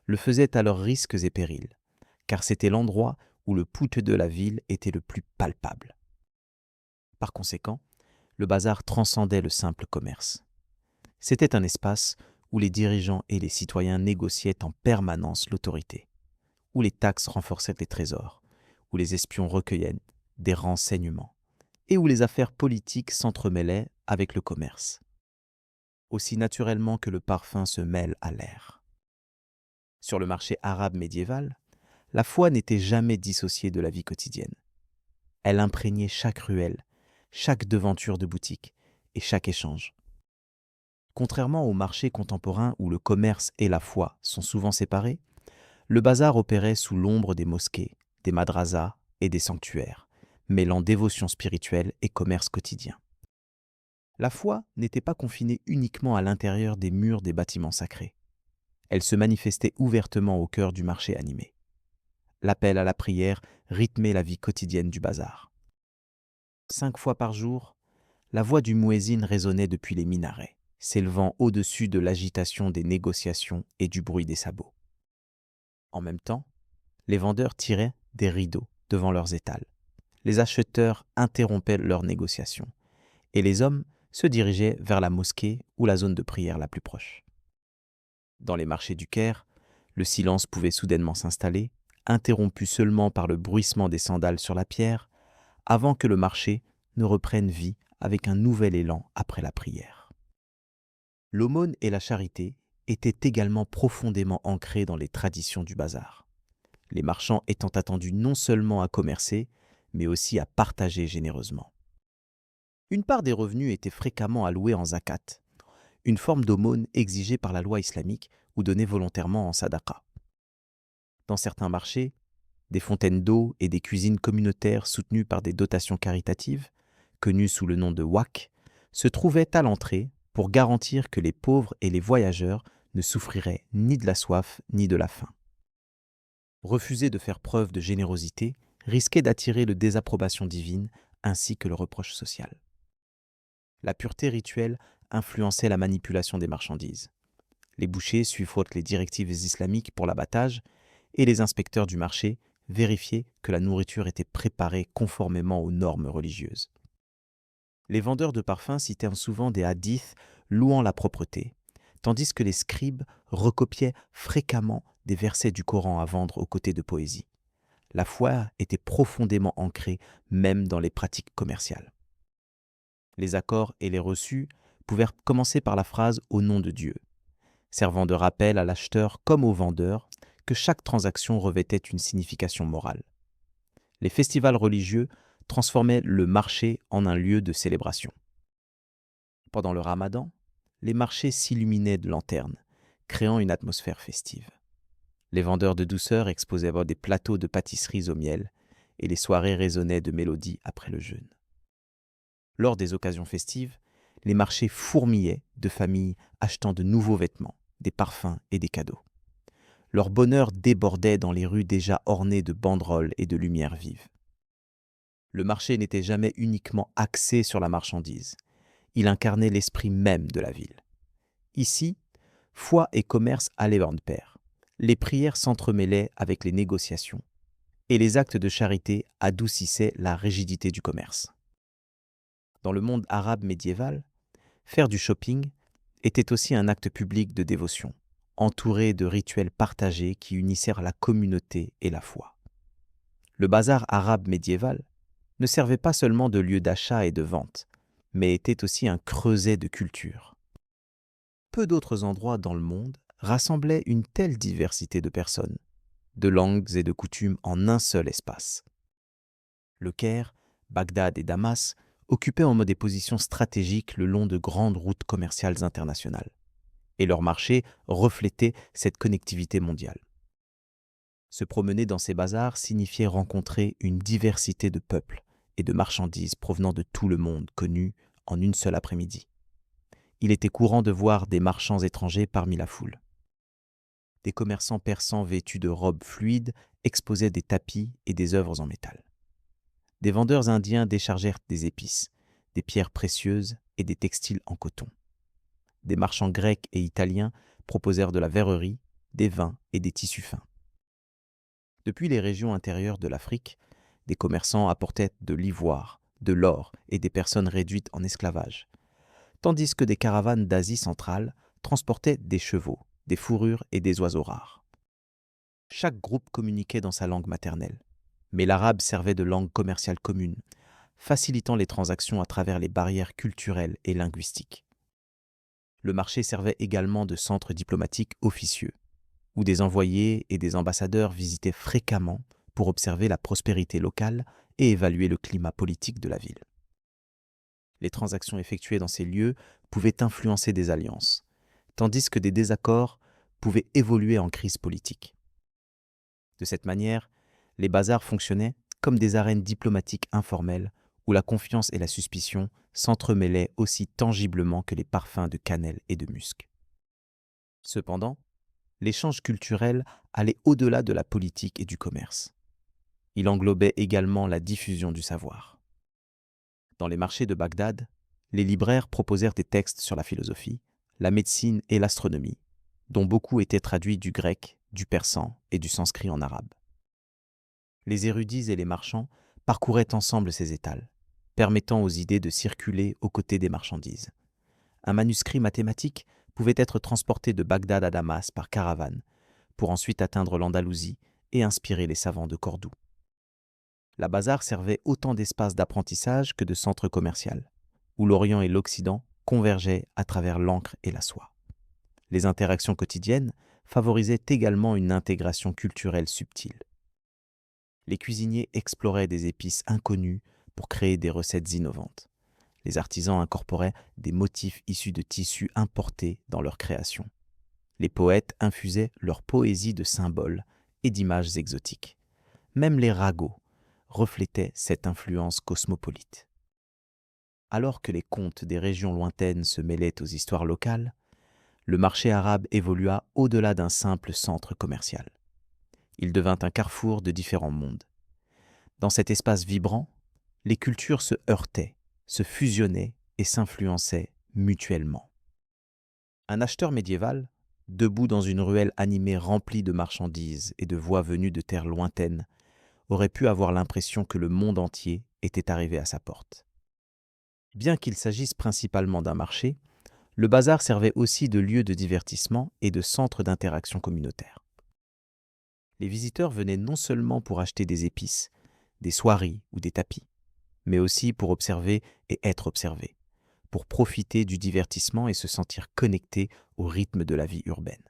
le faisaient à leurs risques et périls, car c'était l'endroit où le pouls de la ville était le plus palpable. Par conséquent, le bazar transcendait le simple commerce. C'était un espace où les dirigeants et les citoyens négociaient en permanence l'autorité, où les taxes renforçaient les trésors, où les espions recueillaient des renseignements, et où les affaires politiques s'entremêlaient avec le commerce, aussi naturellement que le parfum se mêle à l'air. Sur le marché arabe médiéval, la foi n'était jamais dissociée de la vie quotidienne. Elle imprégnait chaque ruelle, chaque devanture de boutique et chaque échange. Contrairement au marché contemporain où le commerce et la foi sont souvent séparés, le bazar opérait sous l'ombre des mosquées, des madrasas et des sanctuaires, mêlant dévotion spirituelle et commerce quotidien. La foi n'était pas confinée uniquement à l'intérieur des murs des bâtiments sacrés. Elle se manifestait ouvertement au cœur du marché animé. L'appel à la prière rythmait la vie quotidienne du bazar. 5 fois par jour, la voix du muezzin résonnait depuis les minarets, s'élevant au-dessus de l'agitation des négociations et du bruit des sabots. En même temps, les vendeurs tiraient des rideaux devant leurs étals. Les acheteurs interrompaient leurs négociations et les hommes se dirigeaient vers la mosquée ou la zone de prière la plus proche. Dans les marchés du Caire, le silence pouvait soudainement s'installer, interrompu seulement par le bruissement des sandales sur la pierre, avant que le marché ne reprenne vie avec un nouvel élan après la prière. L'aumône et la charité étaient également profondément ancrés dans les traditions du bazar, les marchands étant attendus non seulement à commercer, mais aussi à partager généreusement. Une part des revenus était fréquemment allouée en zakat, une forme d'aumône exigée par la loi islamique ou donnée volontairement en sadaqa. Dans certains marchés, des fontaines d'eau et des cuisines communautaires soutenues par des dotations caritatives, connues sous le nom de waqf, se trouvaient à l'entrée pour garantir que les pauvres et les voyageurs ne souffriraient ni de la soif ni de la faim. Refuser de faire preuve de générosité risquait d'attirer le désapprobation divine ainsi que le reproche social. La pureté rituelle influençait la manipulation des marchandises. Les bouchers suivaient les directives islamiques pour l'abattage et les inspecteurs du marché vérifiaient que la nourriture était préparée conformément aux normes religieuses. Les vendeurs de parfums citaient souvent des hadiths louant la propreté, tandis que les scribes recopiaient fréquemment des versets du Coran à vendre aux côtés de poésie. La foi était profondément ancrée même dans les pratiques commerciales. Les accords et les reçus pouvaient commencer par la phrase « au nom de Dieu », servant de rappel à l'acheteur comme au vendeur que chaque transaction revêtait une signification morale. Les festivals religieux transformaient le marché en un lieu de célébration. Pendant le Ramadan, les marchés s'illuminaient de lanternes, créant une atmosphère festive. Les vendeurs de douceur exposaient des plateaux de pâtisseries au miel et les soirées résonnaient de mélodies après le jeûne. Lors des occasions festives, les marchés fourmillaient de familles achetant de nouveaux vêtements, des parfums et des cadeaux. Leur bonheur débordait dans les rues déjà ornées de banderoles et de lumières vives. Le marché n'était jamais uniquement axé sur la marchandise. Il incarnait l'esprit même de la ville. Ici, foi et commerce allaient de pair. Les prières s'entremêlaient avec les négociations et les actes de charité adoucissaient la rigidité du commerce. Dans le monde arabe médiéval, faire du shopping était aussi un acte public de dévotion, entourés de rituels partagés qui unissèrent la communauté et la foi. Le bazar arabe médiéval ne servait pas seulement de lieu d'achat et de vente, mais était aussi un creuset de culture. Peu d'autres endroits dans le monde rassemblaient une telle diversité de personnes, de langues et de coutumes en un seul espace. Le Caire, Bagdad et Damas occupaient en des positions stratégiques le long de grandes routes commerciales internationales, et leur marché reflétait cette connectivité mondiale. Se promener dans ces bazars signifiait rencontrer une diversité de peuples et de marchandises provenant de tout le monde connus en une seule après-midi. Il était courant de voir des marchands étrangers parmi la foule. Des commerçants persans vêtus de robes fluides exposaient des tapis et des œuvres en métal. Des vendeurs indiens déchargèrent des épices, des pierres précieuses et des textiles en coton. Des marchands grecs et italiens proposèrent de la verrerie, des vins et des tissus fins. Depuis les régions intérieures de l'Afrique, des commerçants apportaient de l'ivoire, de l'or et des personnes réduites en esclavage, tandis que des caravanes d'Asie centrale transportaient des chevaux, des fourrures et des oiseaux rares. Chaque groupe communiquait dans sa langue maternelle, mais l'arabe servait de langue commerciale commune, facilitant les transactions à travers les barrières culturelles et linguistiques. Le marché servait également de centre diplomatique officieux, où des envoyés et des ambassadeurs visitaient fréquemment pour observer la prospérité locale et évaluer le climat politique de la ville. Les transactions effectuées dans ces lieux pouvaient influencer des alliances, tandis que des désaccords pouvaient évoluer en crise politique. De cette manière, les bazars fonctionnaient comme des arènes diplomatiques informelles où la confiance et la suspicion s'entremêlaient aussi tangiblement que les parfums de cannelle et de musc. Cependant, l'échange culturel allait au-delà de la politique et du commerce. Il englobait également la diffusion du savoir. Dans les marchés de Bagdad, les libraires proposèrent des textes sur la philosophie, la médecine et l'astronomie, dont beaucoup étaient traduits du grec, du persan et du sanskrit en arabe. Les érudits et les marchands parcouraient ensemble ces étals, permettant aux idées de circuler aux côtés des marchandises. Un manuscrit mathématique pouvait être transporté de Bagdad à Damas par caravane, pour ensuite atteindre l'Andalousie et inspirer les savants de Cordoue. La bazar servait autant d'espace d'apprentissage que de centre commercial, où l'Orient et l'Occident convergeaient à travers l'encre et la soie. Les interactions quotidiennes favorisaient également une intégration culturelle subtile. Les cuisiniers exploraient des épices inconnues pour créer des recettes innovantes. Les artisans incorporaient des motifs issus de tissus importés dans leur création. Les poètes infusaient leur poésie de symboles et d'images exotiques. Même les ragots reflétaient cette influence cosmopolite. Alors que les contes des régions lointaines se mêlaient aux histoires locales, le marché arabe évolua au-delà d'un simple centre commercial. Il devint un carrefour de différents mondes. Dans cet espace vibrant, les cultures se heurtaient, se fusionnaient et s'influençaient mutuellement. Un acheteur médiéval, debout dans une ruelle animée remplie de marchandises et de voix venues de terres lointaines, aurait pu avoir l'impression que le monde entier était arrivé à sa porte. Bien qu'il s'agisse principalement d'un marché, le bazar servait aussi de lieu de divertissement et de centre d'interaction communautaire. Les visiteurs venaient non seulement pour acheter des épices, des soieries ou des tapis, mais aussi pour observer et être observés, pour profiter du divertissement et se sentir connectés au rythme de la vie urbaine.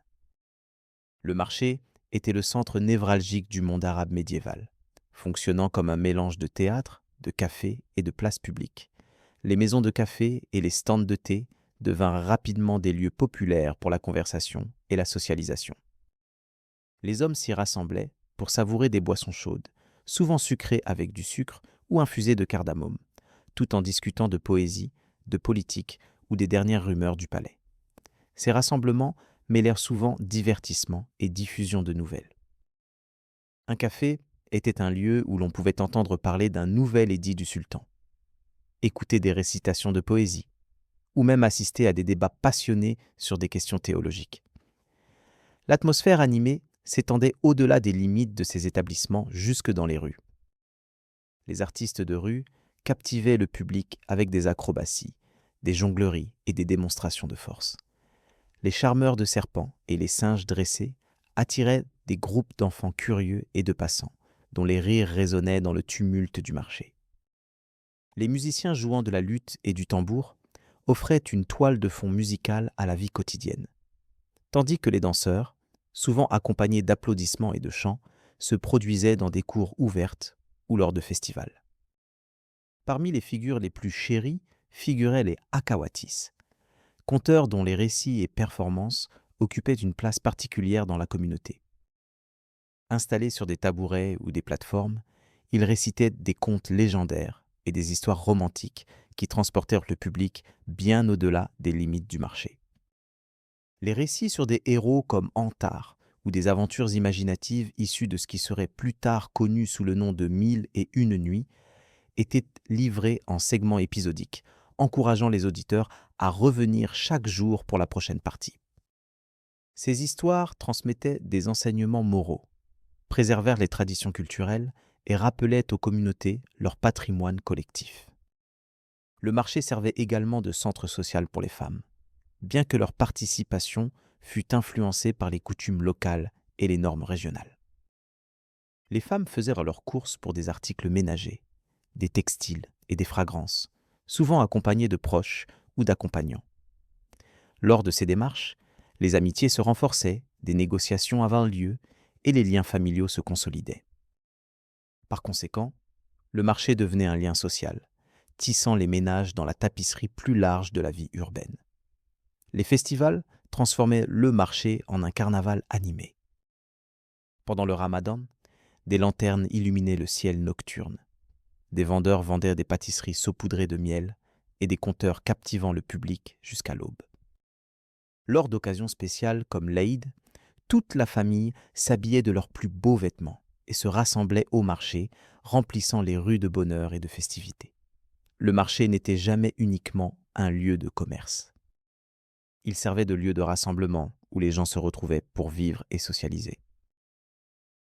Le marché était le centre névralgique du monde arabe médiéval, fonctionnant comme un mélange de théâtre, de café et de places publiques. Les maisons de café et les stands de thé devinrent rapidement des lieux populaires pour la conversation et la socialisation. Les hommes s'y rassemblaient pour savourer des boissons chaudes, souvent sucrées avec du sucre ou infusées de cardamome, tout en discutant de poésie, de politique ou des dernières rumeurs du palais. Ces rassemblements mêlèrent souvent divertissement et diffusion de nouvelles. Un café était un lieu où l'on pouvait entendre parler d'un nouvel édit du sultan, écouter des récitations de poésie, ou même assister à des débats passionnés sur des questions théologiques. L'atmosphère animée s'étendait au-delà des limites de ces établissements jusque dans les rues. Les artistes de rue captivaient le public avec des acrobaties, des jongleries et des démonstrations de force. les charmeurs de serpents et les singes dressés attiraient des groupes d'enfants curieux et de passants, dont les rires résonnaient dans le tumulte du marché. Les musiciens jouant de la lutte et du tambour offraient une toile de fond musicale à la vie quotidienne, tandis que les danseurs, souvent accompagnés d'applaudissements et de chants, se produisaient dans des cours ouvertes ou lors de festivals. Parmi les figures les plus chéries figuraient les akawatis, conteurs dont les récits et performances occupaient une place particulière dans la communauté. Installés sur des tabourets ou des plateformes, ils récitaient des contes légendaires et des histoires romantiques qui transportèrent le public bien au-delà des limites du marché. Les récits sur des héros comme Antar ou des aventures imaginatives issues de ce qui serait plus tard connu sous le nom de Mille et une nuits étaient livrés en segments épisodiques, encourageant les auditeurs à revenir chaque jour pour la prochaine partie. Ces histoires transmettaient des enseignements moraux, préservèrent les traditions culturelles et rappelaient aux communautés leur patrimoine collectif. Le marché servait également de centre social pour les femmes, bien que leur participation fût influencée par les coutumes locales et les normes régionales. Les femmes faisaient leurs courses pour des articles ménagers, des textiles et des fragrances, souvent accompagnées de proches ou d'accompagnants. Lors de ces démarches, les amitiés se renforçaient, des négociations avaient lieu et les liens familiaux se consolidaient. Par conséquent, le marché devenait un lien social, tissant les ménages dans la tapisserie plus large de la vie urbaine. Les festivals transformaient le marché en un carnaval animé. Pendant le Ramadan, des lanternes illuminaient le ciel nocturne. Des vendeurs vendaient des pâtisseries saupoudrées de miel et des conteurs captivant le public jusqu'à l'aube. Lors d'occasions spéciales comme l'Aïd, toute la famille s'habillait de leurs plus beaux vêtements et se rassemblait au marché, remplissant les rues de bonheur et de festivité. Le marché n'était jamais uniquement un lieu de commerce. Il servait de lieu de rassemblement où les gens se retrouvaient pour vivre et socialiser.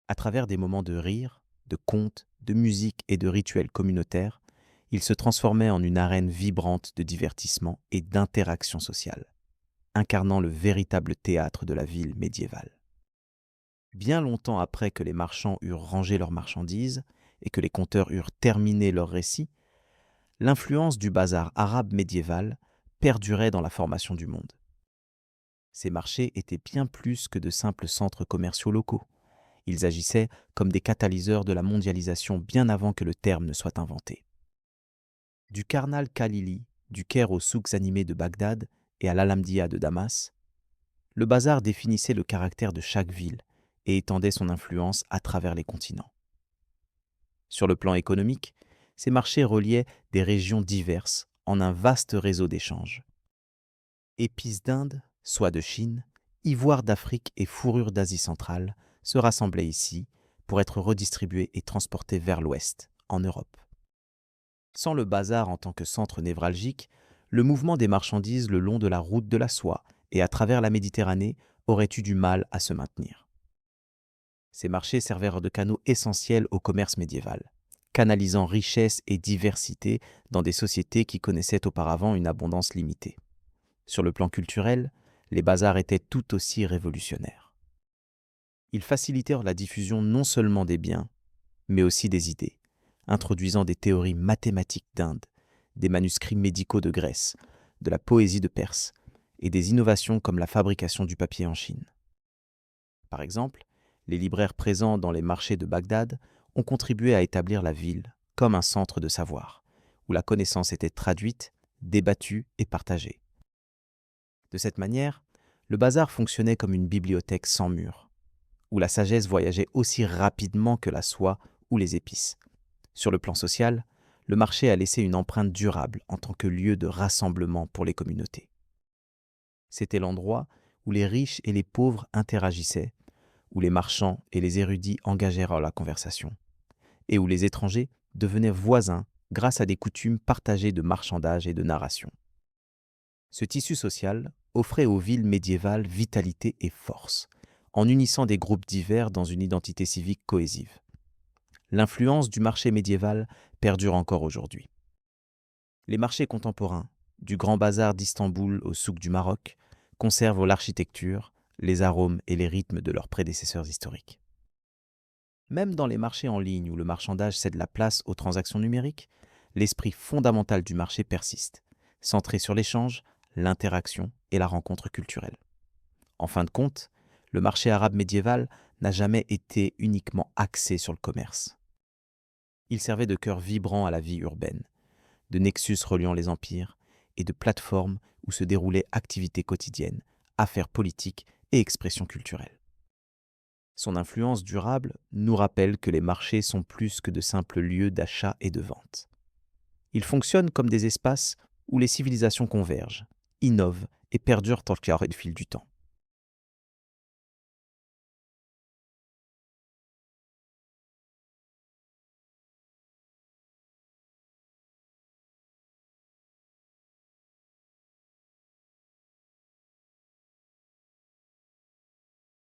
À travers des moments de rire, de contes, de musique et de rituels communautaires, il se transformait en une arène vibrante de divertissement et d'interaction sociale, incarnant le véritable théâtre de la ville médiévale. Bien longtemps après que les marchands eurent rangé leurs marchandises et que les conteurs eurent terminé leurs récits, l'influence du bazar arabe médiéval perdurait dans la formation du monde. Ces marchés étaient bien plus que de simples centres commerciaux locaux. Ils agissaient comme des catalyseurs de la mondialisation bien avant que le terme ne soit inventé. Du Karnal Khalili, du Caire aux souks animés de Bagdad et à l'Alamdia de Damas, le bazar définissait le caractère de chaque ville et étendait son influence à travers les continents. Sur le plan économique, ces marchés reliaient des régions diverses en un vaste réseau d'échanges. Épices d'Inde, soie de Chine, ivoire d'Afrique et fourrure d'Asie centrale se rassemblaient ici pour être redistribués et transportés vers l'ouest, en Europe. Sans le bazar en tant que centre névralgique, le mouvement des marchandises le long de la route de la soie et à travers la Méditerranée aurait eu du mal à se maintenir. Ces marchés servirent de canaux essentiels au commerce médiéval, canalisant richesse et diversité dans des sociétés qui connaissaient auparavant une abondance limitée. Sur le plan culturel, les bazars étaient tout aussi révolutionnaires. Ils facilitèrent la diffusion non seulement des biens, mais aussi des idées, introduisant des théories mathématiques d'Inde, des manuscrits médicaux de Grèce, de la poésie de Perse et des innovations comme la fabrication du papier en Chine. Par exemple, les libraires présents dans les marchés de Bagdad ont contribué à établir la ville comme un centre de savoir, où la connaissance était traduite, débattue et partagée. De cette manière, le bazar fonctionnait comme une bibliothèque sans murs, où la sagesse voyageait aussi rapidement que la soie ou les épices. Sur le plan social, le marché a laissé une empreinte durable en tant que lieu de rassemblement pour les communautés. C'était l'endroit où les riches et les pauvres interagissaient, où les marchands et les érudits engagèrent la conversation, et où les étrangers devenaient voisins grâce à des coutumes partagées de marchandage et de narration. Ce tissu social offrait aux villes médiévales vitalité et force, en unissant des groupes divers dans une identité civique cohésive. L'influence du marché médiéval perdure encore aujourd'hui. Les marchés contemporains, du Grand Bazar d'Istanbul au souk du Maroc, conservent l'architecture, les arômes et les rythmes de leurs prédécesseurs historiques. Même dans les marchés en ligne où le marchandage cède la place aux transactions numériques, l'esprit fondamental du marché persiste, centré sur l'échange, l'interaction et la rencontre culturelle. En fin de compte, le marché arabe médiéval n'a jamais été uniquement axé sur le commerce. Il servait de cœur vibrant à la vie urbaine, de nexus reliant les empires et de plateforme où se déroulaient activités quotidiennes, affaires politiques et expressions culturelles. Son influence durable nous rappelle que les marchés sont plus que de simples lieux d'achat et de vente. Ils fonctionnent comme des espaces où les civilisations convergent, innovent et perdurent tant qu'il y aura le fil du temps.